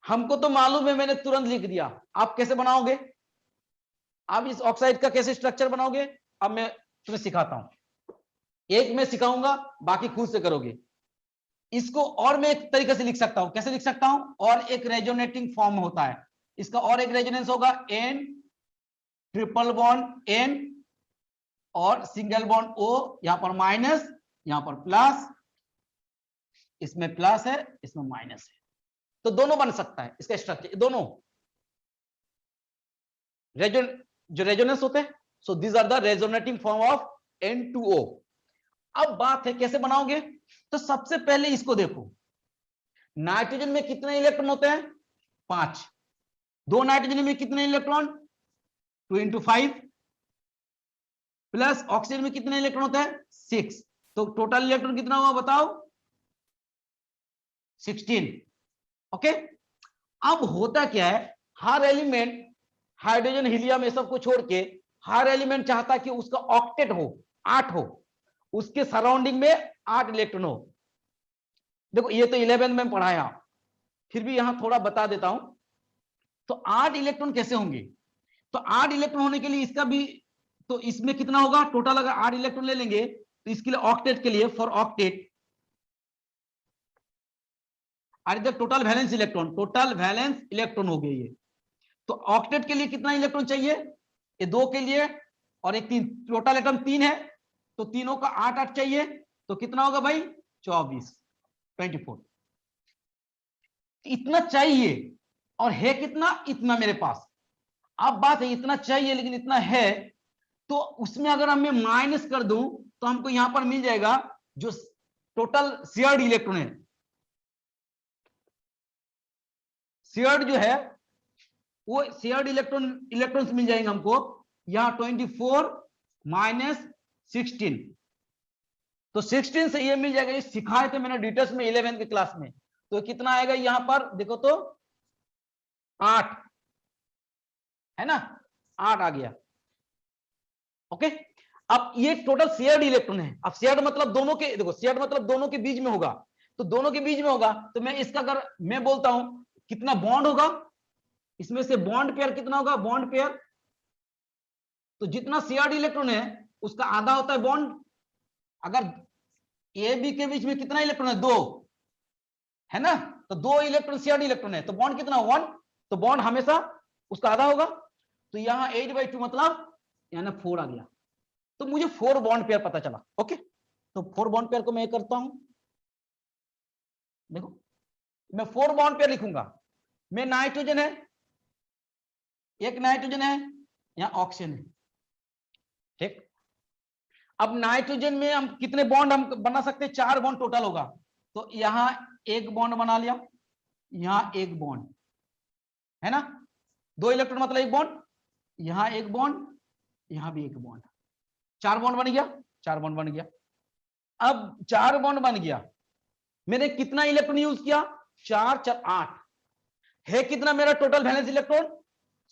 हमको तो मालूम है, मैंने तुरंत लिख दिया। आप कैसे बनाओगे, आप इस ऑक्साइड का कैसे स्ट्रक्चर बनाओगे, अब मैं तुम्हें सिखाता हूं। एक मैं सिखाऊंगा, बाकी खुद से करोगे। इसको और मैं एक तरीके से लिख सकता हूं, कैसे लिख सकता हूं, और एक रेजोनेटिंग फॉर्म होता है इसका, और एक रेजोनेंस होगा N ट्रिपल बॉन्ड N और सिंगल बॉन्ड O, यहां पर माइनस, यहां पर प्लस, इसमें प्लस है इसमें माइनस है, तो दोनों बन सकता है इसका स्ट्रक्चर, दोनों जो रेजोनेंस होते हैं। So this are the resonating form of N2O। अब बात है कैसे बनाओगे, तो सबसे पहले इसको देखो, नाइट्रोजन में कितने इलेक्ट्रॉन होते हैं, 5। 2 नाइट्रोजन में कितने इलेक्ट्रॉन, 2 × 5, प्लस ऑक्सीजन में कितने इलेक्ट्रॉन होते हैं, 6। तो टोटल इलेक्ट्रॉन कितना हुआ बताओ, 16। ओके, अब होता क्या है, हर एलिमेंट, हाइड्रोजन हीलियम ये सब को छोड़ के हर एलिमेंट चाहता है कि उसका ऑक्टेट हो, 8 हो, उसके सराउंडिंग में 8 इलेक्ट्रॉन हो। देखो ये तो 11 में पढ़ाया, फिर भी यहां थोड़ा बता देता हूं। तो 8 इलेक्ट्रॉन कैसे होंगे, तो 8 इलेक्ट्रॉन होने के लिए इसका भी, तो इसमें कितना होगा टोटल, अगर 8 इलेक्ट्रॉन ले लेंगे तो इसके लिए ऑक्टेट के लिए, फॉर ऑक्टेट और इधर total valence electron, total valence electron हो गए ये। तो ऑक्टेट के लिए कितना इलेक्ट्रॉन चाहिए, ये 2 के लिए और एक 3, टोटल एटम 3 है, तो तीनों का 8-8 चाहिए, तो कितना होगा भाई 24 इतना चाहिए, और है कितना, इतना मेरे पास। अब बात है इतना चाहिए लेकिन इतना है, तो उसमें अगर हम मैं माइनस कर दूं तो हमको यहां पर मिल जाएगा जो टोटल शेयर्ड इलेक्ट्रॉन है, शेयर्ड जो है वो शेयर्ड इलेक्ट्रॉन्स मिल जाएंगे हमको, यहां 24 माइनस 16, तो 16 से ये मिल जाएगा। ये सिखाए थे मैंने डिटेल्स में 11 के क्लास में। तो कितना आएगा यहां पर देखो तो 8 है ना, 8 आ गया। ओके, अब ये टोटल शेयर्ड इलेक्ट्रॉन है। अब शेयर्ड मतलब दोनों के, देखो शेयर्ड मतलब दोनों के बीच में होगा, तो दोनों के बीच में होगा, तो मैं इसका अगर मैं बोलता हूं कितना बॉन्ड होगा, इसमें से बॉन्ड पेयर कितना होगा, बॉन्ड पेयर, तो जितना शेयर्ड इलेक्ट्रॉन है उसका आधा होता है बॉन्ड। अगर ए बी के बीच में कितना इलेक्ट्रॉन है, 2 है ना, तो 2 इलेक्ट्रॉन शेयर्ड इलेक्ट्रॉन है, तो बॉन्ड कितना 1, तो बॉन्ड हमेशा उसका आधा होगा। तो यहां 8/2 मतलब यानी 4 आ गया, तो मुझे 4 बॉन्ड पेयर पता चला। ओके, तो 4 बॉन्ड पेयर को मैं करता हूं, देखो मैं 4 बॉन्ड पेयर लिखूंगा। मैं नाइट्रोजन है, एक नाइट्रोजन है, यहां ऑक्सीजन है, ठीक। अब नाइट्रोजन में हम कितने बॉन्ड हम बना सकते हैं, 4 बॉन्ड टोटल होगा, तो यहां एक बॉन्ड बना लिया, यहां एक बॉन्ड है ना, 2 इलेक्ट्रॉन मतलब एक बॉन्ड, यहां एक बॉन्ड, यहां भी एक बॉन्ड, 4 बॉन्ड बन गया, 4 बॉन्ड बन गया। अब 4 बॉन्ड बन गया, मैंने कितना इलेक्ट्रॉन यूज किया, 4 4 8 है, कितना मेरा टोटल वैलेंस इलेक्ट्रॉन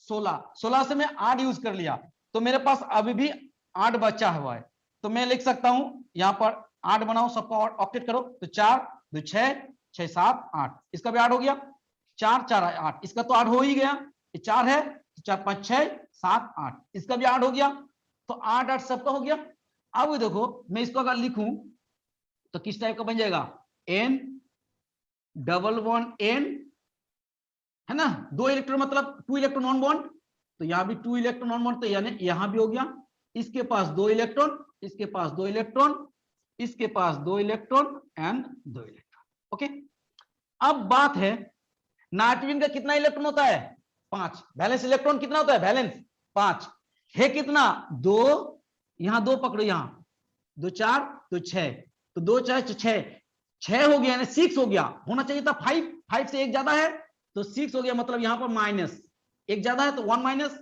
16 से मैं 8 यूज कर लिया, तो मेरे पास अभी भी 8 बचा हुआ है। तो मैं लिख सकता हूं यहां पर 8 बनाओ, सबका ऑक्टेट करो, तो 4 2 6 6 7 8, इसका भी 8 हो गया, 4 4 8, इसका तो 8 हो ही गया, ये 4 है, 4 5 6 7 8, इसका भी 8 हो गया, तो 8 8 सबका हो गया। अब देखो मैं इसको अगर लिखूं तो किस टाइप का बन जाएगा, N डबल बॉन्ड N है ना, 2 इलेक्ट्रॉन मतलब 2 इलेक्ट्रॉन ऑन बॉन्ड, तो यहां भी 2 इलेक्ट्रॉन ऑन बॉन्ड, तो यानी यहां भी हो गया, इसके पास 2 इलेक्ट्रॉन, इसके पास 2 इलेक्ट्रॉन, इसके पास 2 इलेक्ट्रॉन एंड 2 इलेक्ट्रॉन। ओके, अब बात है नाइट्रोजन का कितना इलेक्ट्रॉन होता है, 5, वैलेंस इलेक्ट्रॉन कितना होता है, वैलेंस 5 है, कितना 2, यहां 2 पकड़ो, यहां 2 4 2 6, तो 2 4 6, 6 हो गया, 6 हो गया, होना चाहिए था 5, 5 से एक ज्यादा है तो 6 हो गया, मतलब यहां पर माइनस, एक ज्यादा है तो 1 माइनस।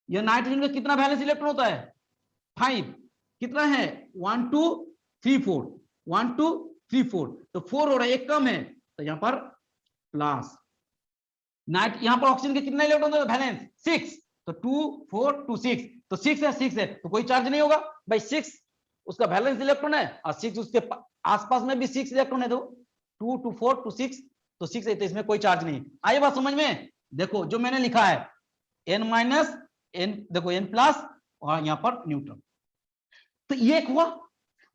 यह नाइट्रोजन का कितना वैलेंस इलेक्ट्रॉन होता है? 5, कितना है? 1 2 3 4, 1 2 3 4, तो 4 हो रहा है, एक कम है तो यहां पर प्लस। नाइट यहां पर ऑक्सीजन के कितना इलेक्ट्रॉन होता है वैलेंस? 6, तो 2 4 2 6, तो 6 है, 6 है तो कोई चार्ज नहीं होगा भाई, 6 उसका वैलेंस इलेक्ट्रॉन है और 6 उसके आसपास में भी 6 इलेक्ट्रॉन है, तो 2 2 4 2 6, तो 6 है तो इसमें कोई चार्ज नहीं। आई बात समझ में? देखो जो मैंने लिखा है n माइनस n, देखो n प्लस और यहां पर न्यूट्रन, तो ये हुआ।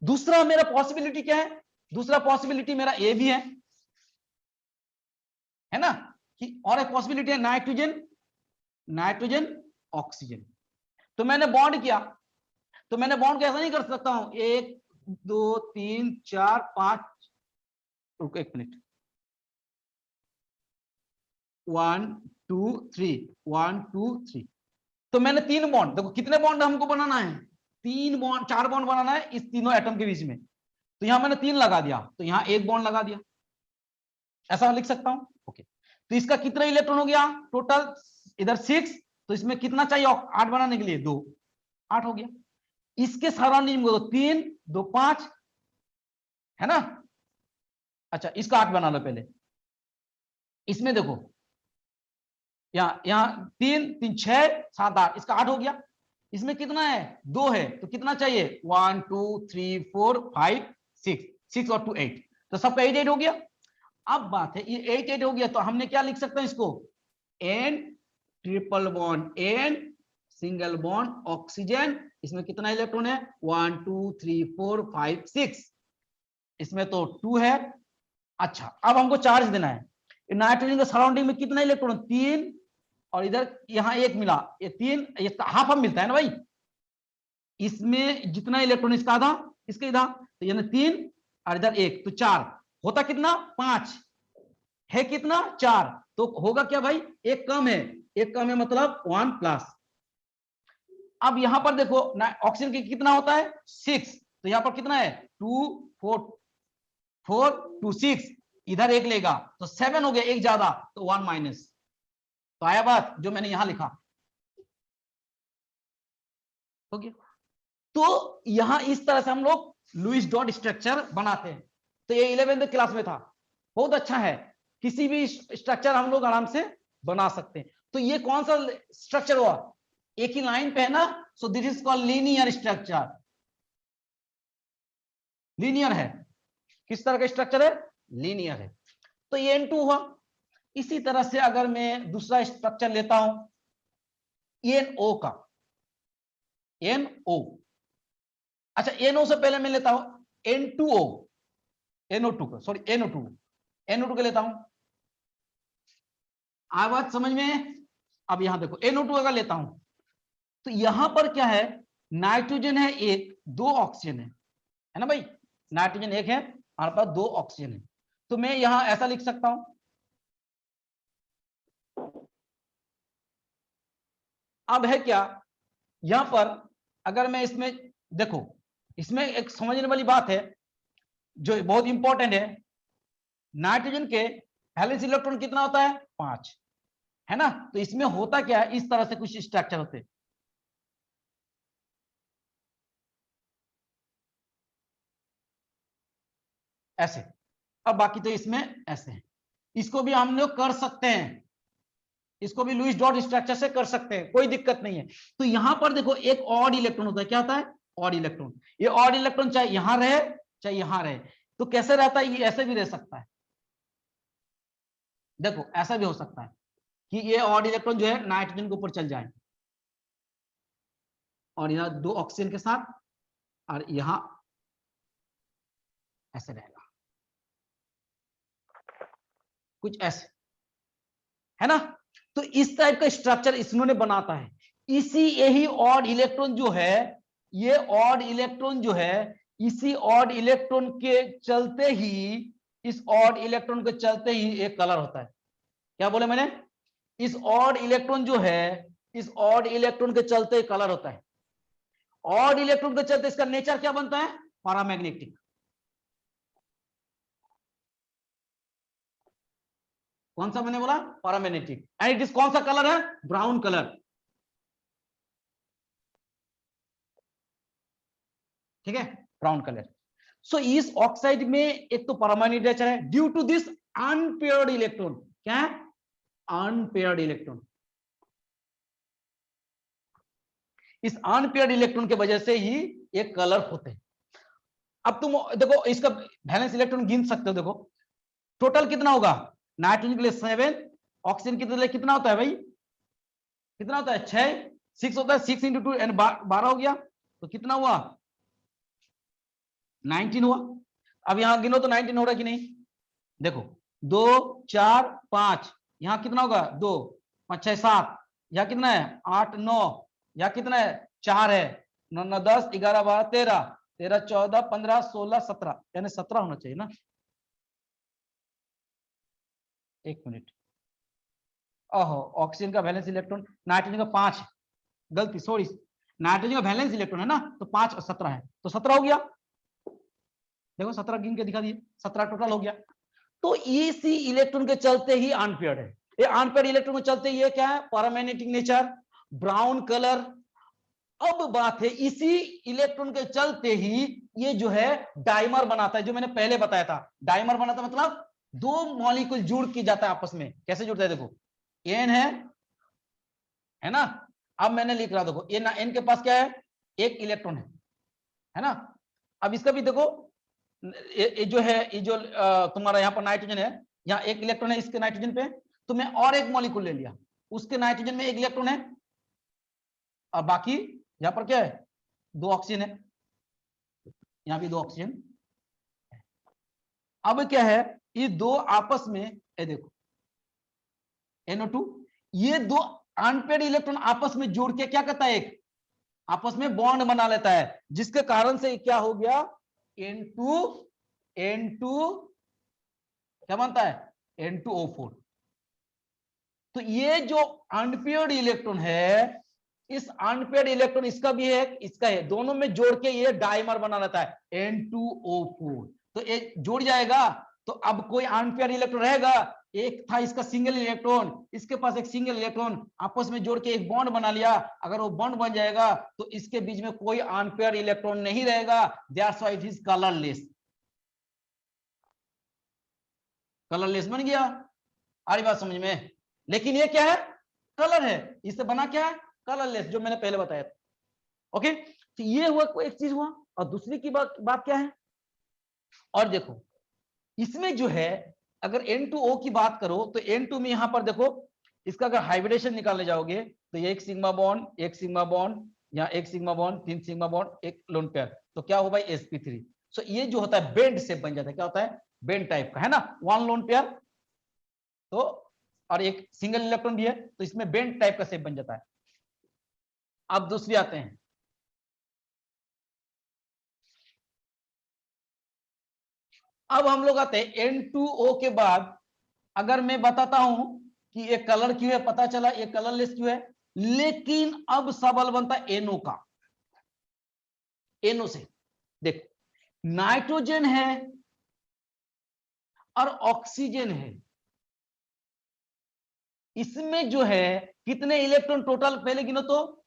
दूसरा मेरा पॉसिबिलिटी क्या है? दूसरा पॉसिबिलिटी मेरा ए भी है ना, कि और एक पॉसिबिलिटी है नाइट्रोजन, नाइट्रोजन ऑक्सीजन। तो मैंने बॉन्ड किया, तो मैंने बॉन्ड को ऐसा नहीं कर सकता हूं 1 2 3 4 5, रुको एक मिनट, 1 2 3, 1 2 3, तो मैंने 3 बॉन्ड, देखो कितने बॉन्ड हमको बनाना है? 3 बॉन्ड, 4 बॉन्ड बनाना है इस तीनों एटम के बीच में, तो यहां मैंने 3 लगा दिया, तो यहां एक बॉन्ड लगा दिया, ऐसा लिख सकता हूं। ओके, तो इसका कितना इलेक्ट्रॉन हो गया टोटल? इधर 6, तो इसमें कितना चाहिए 8 बनाने के लिए? 2, 8 हो गया। इसके सराउंडिंग में 3 2 5 है ना। अच्छा इसका 8 बना लो पहले, इसमें देखो यहाँ 3 3 6 7 8, इसका 8 हो गया। इसमें कितना है? 2 है, तो कितना चाहिए? 1 2 3 4 5 6, 6 और 2 8, तो सबका 8 8 हो गया। अब बात है ये 8 8 हो गया तो हमने क्या लिख सकते हैं इसको? n triple bond n single bond oxygen, इसमें कितना इलेक्ट्रॉन है? 1 2 3 4 5 6, इसमें तो 2 है। अच्छा अब हमको चार्ज देना है, नाइट्रोजन के सराउंडिंग में कितना इलेक्ट्रॉन? 3, और इधर यहां 1 मिला, ये 3, ये हाफ हाफ मिलता है ना भाई, इसमें जितना इलेक्ट्रॉन इसका आधा, इसके आधा, तो यानी 3 और इधर 1, तो 4 होता कितना? 5 है, कितना? 4, तो होगा क्या भाई? एक कम है, एक कम है मतलब 1 प्लस। अब यहां पर देखो ऑक्सीजन की कितना होता है? 6, तो यहां पर कितना है? 2 4 4 2 6, इधर एक लेगा तो 7 हो गया, एक ज्यादा तो 1 माइनस। तो आया बात जो मैंने यहां लिखा? हो गया। तो यहां इस तरह से हम लोग लुईस डॉट स्ट्रक्चर बनाते हैं। तो ये 11th क्लास में था, बहुत अच्छा है, किसी भी स्ट्रक्चर हम लोग आराम से बना सकते हैं। तो ये कौन सा स्ट्रक्चर हुआ? एक ही लाइन पे है ना, so this is called linear structure. Linear है, किस तरह का स्ट्रक्चर है? लीनियर है। तो ये N2 हुआ। इसी तरह से अगर मैं दूसरा स्ट्रक्चर लेता हूं NO का, NO, अच्छा NO से पहले मैं लेता हूं N2O, NO2 का, सॉरी NO2 का लेता हूं। आवाज समझ में? अब यहां देखो NO2 अगर लेता हूं तो यहां पर क्या है? नाइट्रोजन है एक, 2 ऑक्सीजन है ना भाई, नाइट्रोजन एक है, हमारे पास 2 ऑक्सीजन है, तो मैं यहां ऐसा लिख सकता हूं। अब है क्या यहां पर, अगर मैं इसमें देखो, इसमें एक समझने वाली बात है जो बहुत इंपॉर्टेंट है, नाइट्रोजन के वैलेंस इलेक्ट्रॉन कितना होता है? 5, है ना। तो इसमें होता क्या है, इस तरह से कुछ स्ट्रक्चर होते हैं, ऐसे, अब बाकी तो इसमें ऐसे है। इसको भी हम लोग कर सकते हैं, इसको भी लुईस डॉट स्ट्रक्चर से कर सकते हैं, कोई दिक्कत नहीं है। तो यहां पर देखो एक ऑड इलेक्ट्रॉन होता है, क्या होता है? Odd electron. ये ऑड इलेक्ट्रॉन चाहे यहां रहे चाहे यहां रहे, तो कैसे रहता है? ये ऐसे भी रह सकता है, देखो ऐसा भी हो सकता है कि ये ऑड इलेक्ट्रॉन जो है नाइट्रोजन के ऊपर चल जाए और यहाँ 2 ऑक्सीजन के साथ, और यहां ऐसे रहेगा, कुछ ऐसे, है ना। तो इस टाइप का स्ट्रक्चर इन्होंने बनाता है। इसी यही ऑड इलेक्ट्रॉन जो है, ये ऑड इलेक्ट्रॉन जो है, इसी ऑड इलेक्ट्रॉन के चलते ही, इस ऑड इलेक्ट्रॉन के चलते ही एक कलर होता है। क्या बोले मैंने? इस ऑड इलेक्ट्रॉन जो है, इस ऑड इलेक्ट्रॉन के चलते कलर होता है। ऑड इलेक्ट्रॉन के चलते इसका नेचर क्या बनता है? पैरामैग्नेटिक। कौन सा मैंने बोला? पैरामैग्नेटिक। एंड इट इज कौन सा कलर है? Brown colour. ठीक है, ब्राउन कलर। सो इस ऑक्साइड में एक तो पैरामैग्नेटिक नेचर है due to this unpaired electron. क्या है? Unpaired electron. इस अनपेयर्ड इलेक्ट्रॉन के वजह से ही ये कलर होते हैं। अब तुम देखो इसका वैलेंस इलेक्ट्रॉन गिन सकते हो। देखो टोटल कितना होगा? नाइट्रोजन के लिए 7, ऑक्सीजन के लिए कितना होता है भाई? कितना होता है? 6, 6 होता है। 6 इंटू 2 एंड 12 हो गया, तो कितना हुआ? 19 हुआ। अब यहां गिनो तो 19 हो रहा है कि नहीं? देखो 2 4 5, यहां कितना होगा? 2 5 6 7, यहां कितना है? 8 9, यहां कितना है? 4 है। 9 9 10 11 12 13, 13 14 15 16 17, यानी 17 होना चाहिए ना। एक मिनट, ओहो, ऑक्सीजन का वैलेंस इलेक्ट्रॉन, नाइट्रोजन का 5, गलती, सॉरी, नाइट्रोजन का वैलेंस इलेक्ट्रॉन है ना, तो 5 और 17 है, तो 17 हो गया। देखो 17 गिन के दिखा दिए, 17 टोटल हो गया। तो इसी इलेक्ट्रॉन के चलते ही अनपेयर्ड है। ये अनपेयर्ड इलेक्ट्रॉन के चलते ये क्या है? Paramagnetic nature, brown colour. अब बात है इसी इलेक्ट्रॉन के चलते ही ये जो है डाइमर बनाता है, जो मैंने पहले बताया था। डाइमर बनाता मतलब दो मॉलिक्यूल जुड़ के जाता है आपस में। कैसे जुड़ता है? देखो एन है ना। अब मैंने लिख रहा, देखो एन के पास क्या है? एक इलेक्ट्रॉन है ना। अब इसका भी देखो, ये जो है, ये जो तुम्हारा यहाँ पर नाइट्रोजन है, यहाँ एक इलेक्ट्रॉन है इसके नाइट्रोजन पे, तो मैं और एक मॉलिक्यूल ले लिया, उसके नाइट्रोजन में एक इलेक्ट्रॉन है, और बाकी यहाँ पर क्या है? 2 ऑक्सीजन है, यहाँ भी 2 ऑक्सीजन। अब क्या है? ये दो आपस में, ये देखो NO2, ये दो अनपेयर्ड इलेक्ट्रॉन आपस में जोड़ के क्या करता है? एक आपस में बॉन्ड बना लेता है, जिसके कारण से क्या हो गया? N2 क्या बनता है? N2O4। तो ये जो अनपेयर्ड इलेक्ट्रॉन है, इस अनपेयर्ड इलेक्ट्रॉन इसका भी है, इसका है, दोनों में जोड़ के ये डाइमर बना लेता है N2O4। तो ये जुड़ जाएगा, तो अब कोई अनपेयर्ड इलेक्ट्रॉन रहेगा? एक था इसका सिंगल इलेक्ट्रॉन, इसके पास एक सिंगल इलेक्ट्रॉन, आपस में जोड़ के एक बॉन्ड बना लिया। अगर वो बॉन्ड बन जाएगा तो इसके बीच में कोई अनपेयर्ड इलेक्ट्रॉन नहीं रहेगा। That's why it is colourless. Colourless बन गया। आ रही बात समझ में? लेकिन ये क्या है? कलर है। इससे बना क्या है? कलरलेस, जो मैंने पहले बताया था। ओके, तो ये हुआ, कोई एक चीज हुआ। और दूसरी की बात क्या है? और देखो इसमें जो है, अगर N2O की बात करो तो N2 में यहां पर देखो, इसका अगर हाइब्रिडेशन निकालने जाओगे तो ये एक सिग्मा बॉन्ड, एक सिग्मा बॉन्ड, यहाँ एक सिग्मा बॉन्ड, 3 सिग्मा बॉन्ड, एक लोन पेयर, तो क्या हो भाई? sp3। सो ये जो होता है बेंड शेप बन जाता है। क्या होता है? बेंड टाइप का, है ना। 1 लोन पेयर तो, और एक सिंगल इलेक्ट्रॉन भी है, तो इसमें बेंड टाइप का शेप बन जाता है। अब दूसरी आते हैं, अब हम लोग आते हैं N2O के बाद। अगर मैं बताता हूं कि ये कलर क्यों है, पता चला ये कलरलेस क्यों है, लेकिन अब सवाल बनता है NO का। NO से देखो, नाइट्रोजन है और ऑक्सीजन है, इसमें जो है कितने इलेक्ट्रॉन टोटल? पहले गिनो तो,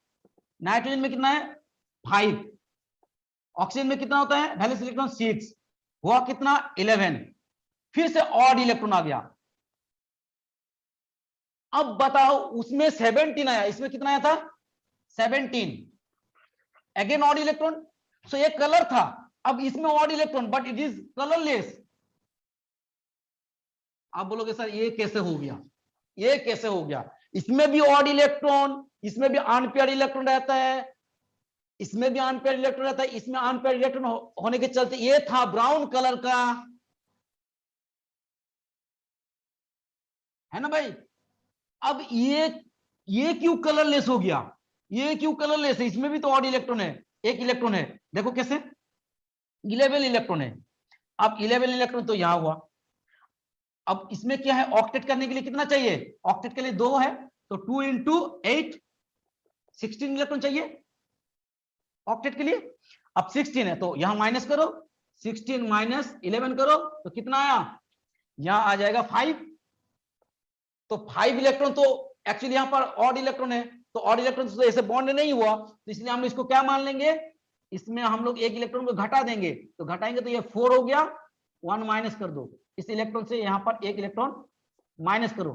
नाइट्रोजन में कितना है? 5, ऑक्सीजन में कितना होता है? वैलेंस इलेक्ट्रॉन 6, हुआ कितना? 11। फिर से ऑड इलेक्ट्रॉन आ गया। अब बताओ, उसमें 17 आया, इसमें कितना आया था? 17, अगेन ऑड इलेक्ट्रॉन। सो ये कलर था, अब इसमें odd electron, but it is colourless. आप बोलोगे सर ये कैसे हो गया? ये कैसे हो गया? इसमें भी ऑड इलेक्ट्रॉन, इसमें भी अनपेयर्ड इलेक्ट्रॉन रहता है, इसमें भी अनपेयर्ड इलेक्ट्रॉन रहता है, इसमें अनपेयर्ड इलेक्ट्रॉन होने के चलते ये था ब्राउन कलर का, है ना भाई। अब ये क्यों कलरलेस हो गया? ये क्यों कलरलेस है? इसमें भी तो ऑड इलेक्ट्रॉन है, एक इलेक्ट्रॉन है। देखो कैसे, 11 इलेक्ट्रॉन है। अब 11 इलेक्ट्रॉन तो यहां हुआ। अब इसमें क्या है? ऑक्टेट करने के लिए कितना चाहिए? ऑक्टेट के लिए 2 है, तो 2 इंटू 8, 16 इलेक्ट्रॉन चाहिए ऑक्टेट के लिए। अब 16 है तो यहां माइनस करो, 16 माइनस 11 करो, तो कितना आया? यहां आ जाएगा 5। तो 5 इलेक्ट्रॉन तो एक्चुअली यहाँ पर ऑड इलेक्ट्रॉन है, तो ऑड इलेक्ट्रॉन से ऐसे बॉन्ड नहीं हुआ, तो इसलिए हम इसको क्या मान लेंगे, इसमें हम लोग एक इलेक्ट्रॉन को घटा देंगे, तो घटाएंगे तो ये 4 हो गया, 1 माइनस कर दो, इस इलेक्ट्रॉन से यहाँ पर एक इलेक्ट्रॉन माइनस करो,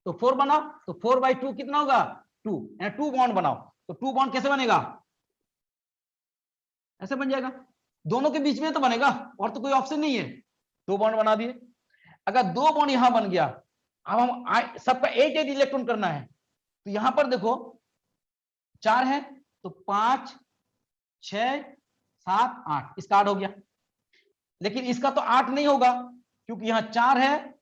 तो 4 बना, तो 4/2 कितना होगा 2, 2 बॉन्ड बनाओ, तो 2 बॉन्ड कैसे बनेगा, ऐसे बन जाएगा, दोनों के बीच में तो बनेगा, और तो कोई ऑप्शन नहीं है, 2 बॉन्ड बना दिए। अगर 2 बॉन्ड यहां बन गया, अब हम सबका 8 इलेक्ट्रॉन करना है, तो यहां पर देखो 4 है, तो 5 6 7 8, इसका 8 हो गया, लेकिन इसका तो 8 नहीं होगा, क्योंकि यहां 4 है,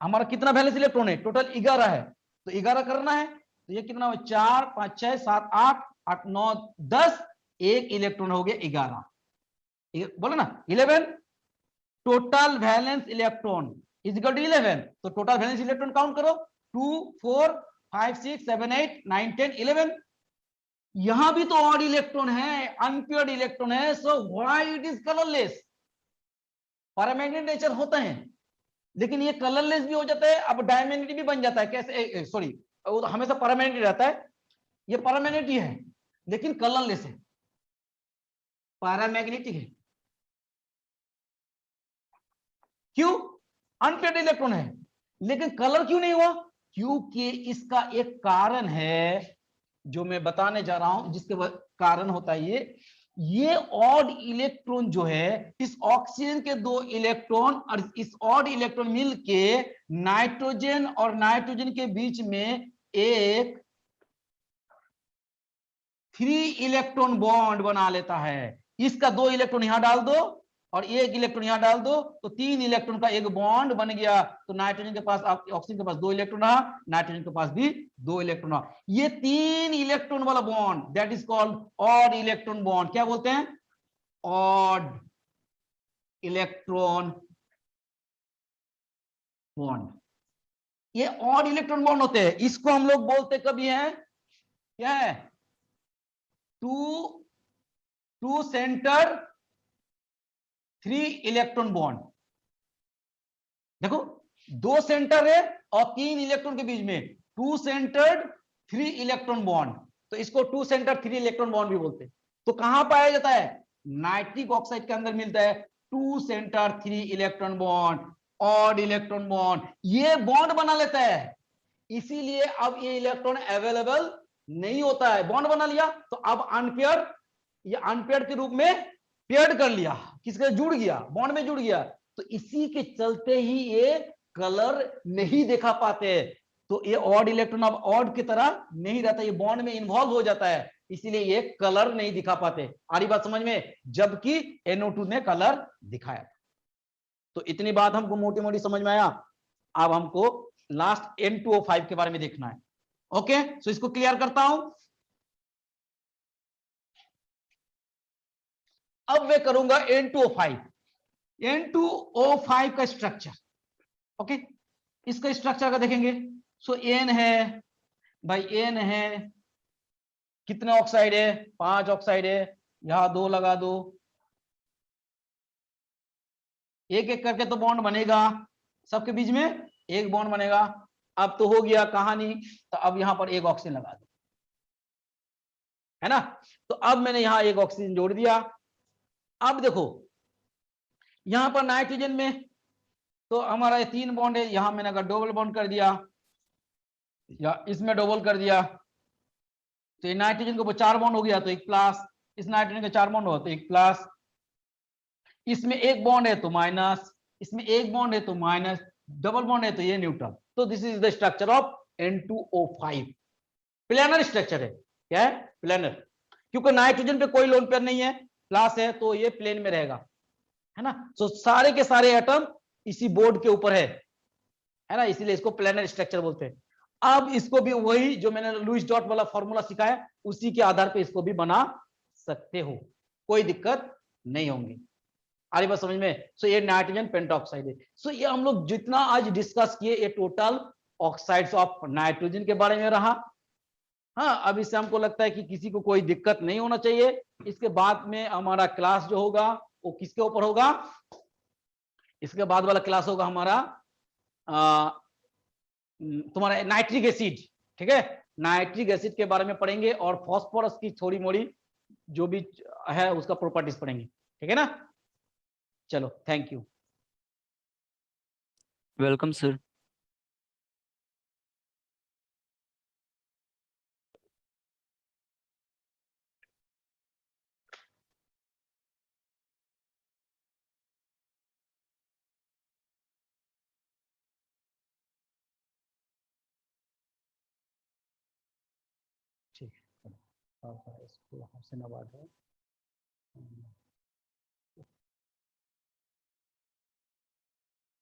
हमारा कितना वैलेंस इलेक्ट्रॉन है, टोटल 11 है, तो 11 करना है, तो ये कितना है 4 5 6 7 8 8 9 10, एक इलेक्ट्रॉन हो गया 11, बोलो ना 11, total valence electron is equal to 11, तो टोटल वैलेंस इलेक्ट्रॉन काउंट करो, 2 4 5 6 7 8 9 10 11, यहां भी तो ऑड इलेक्ट्रॉन है, अनपेयर्ड इलेक्ट्रॉन है, so why it is colourless, paramagnetic nature होता है, लेकिन ये कलरलेस भी हो जाता है, अब डायमैग्नेटिक भी बन जाता है, कैसे, सॉरी वो तो हमेशा पैरामैग्नेटिक रहता है, ये पैरामैग्नेटिक है लेकिन कलरलेस है, पैरामैग्नेटिक है, क्यों, अनपेयर्ड इलेक्ट्रॉन है, लेकिन कलर क्यों नहीं हुआ, क्योंकि इसका एक कारण है जो मैं बताने जा रहा हूं, जिसके कारण होता है ये ऑड इलेक्ट्रॉन जो है, इस ऑक्सीजन के 2 इलेक्ट्रॉन और इस ऑड इलेक्ट्रॉन मिलके नाइट्रोजन और नाइट्रोजन के बीच में एक 3 इलेक्ट्रॉन बॉन्ड बना लेता है, इसका 2 इलेक्ट्रॉन यहां डाल दो और एक इलेक्ट्रॉन यहां डाल दो, तो 3 इलेक्ट्रॉन का एक बॉन्ड बन गया, तो नाइट्रोजन के पास, ऑक्सीजन के पास 2 इलेक्ट्रॉन रहा, नाइट्रोजन के पास भी 2 इलेक्ट्रॉन रहा, ये 3 इलेक्ट्रॉन वाला bond that is called odd electron bond, क्या बोलते हैं, ऑड इलेक्ट्रॉन बॉन्ड, ये ऑड इलेक्ट्रॉन बॉन्ड होते हैं, इसको हम लोग बोलते कभी हैं, क्या है, टू सेंटर 3 इलेक्ट्रॉन बॉन्ड, देखो 2 सेंटर है और 3 इलेक्ट्रॉन के बीच में 2 सेंटर्ड 3 इलेक्ट्रॉन बॉन्ड, तो इसको 2 सेंटर 3 इलेक्ट्रॉन बॉन्ड भी बोलते हैं, तो कहां पाया जाता है, नाइट्रिक ऑक्साइड के अंदर मिलता है 2 centre 3 electron bond, odd electron bond, ये बॉन्ड बना लेता है, इसीलिए अब ये इलेक्ट्रॉन अवेलेबल नहीं होता है, बॉन्ड बना लिया तो अब अनपेयर, ये अनपेयर के रूप में पेयर्ड कर लिया, किसके जुड़ गया, बॉन्ड में जुड़ गया, तो इसी के चलते ही ये कलर नहीं दिखा पाते, तो ये ऑड इलेक्ट्रॉन अब ऑड की तरह नहीं रहता, ये बॉन्ड में इन्वॉल्व हो जाता है, इसीलिए ये कलर नहीं दिखा पाते, आ रही बात समझ में, जबकि NO2 ने कलर दिखाया, तो इतनी बात हमको मोटी मोटी समझ में आया, अब हमको लास्ट N2O5 के बारे में देखना है, ओके, सो इसको क्लियर करता हूं, अब मैं करूंगा N2O5, N2O5 का स्ट्रक्चर, ओके, इसका स्ट्रक्चर का देखेंगे, सो N है भाई, N है, कितने ऑक्साइड है, 5 ऑक्साइड है, यहां 2 लगा दो, एक एक करके तो बॉन्ड बनेगा, सबके बीच में एक बॉन्ड बनेगा, अब तो हो गया कहानी, तो अब यहां पर एक ऑक्सीजन लगा दो, है ना, तो अब मैंने यहां एक ऑक्सीजन जोड़ दिया, अब देखो यहां पर नाइट्रोजन में तो हमारा 3 बॉन्ड है, यहां मैंने अगर डबल बॉन्ड कर दिया या इसमें डबल कर दिया, तो नाइट्रोजन को 4 बॉन्ड हो गया, तो एक प्लस, इस नाइट्रोजन का 4 बॉन्ड हो तो एक प्लस, इसमें एक बॉन्ड है तो माइनस, इसमें एक बॉन्ड है तो माइनस, डबल बॉन्ड है तो ये न्यूट्रल, तो this is the structure of N2O5, planar structure है, क्या है, प्लेनर, क्योंकि नाइट्रोजन पे कोई लोन पेयर नहीं है, प्लस है तो ये प्लेन में रहेगा, है ना, तो सारे के सारे एटम इसी बोर्ड के ऊपर है ना, इसीलिए इसको प्लेनर स्ट्रक्चर बोलते हैं। अब इसको भी वही जो मैंने लुईस डॉट वाला फॉर्मूला सिखाया, उसी के आधार पे इसको भी बना सकते हो, कोई दिक्कत नहीं होंगी, आ रही बात समझ में, सो ये नाइट्रोजन पेंटॉक्साइड है, सो ये हम लोग जितना आज डिस्कस किए, ये टोटल ऑक्साइड्स ऑफ नाइट्रोजन के बारे में रहा, हाँ, अब इससे हमको लगता है कि किसी को कोई दिक्कत नहीं होना चाहिए, इसके बाद में हमारा क्लास जो होगा वो किसके ऊपर होगा, इसके बाद वाला क्लास होगा हमारा तुम्हारा नाइट्रिक एसिड, ठीक है, नाइट्रिक एसिड के बारे में पढ़ेंगे और फॉस्फोरस की थोड़ी मोड़ी जो भी है उसका प्रॉपर्टीज पढ़ेंगे, ठीक है ना। चलो थैंक यू। Welcome sir. ठीक है, स्कूल हमसे नवाज है।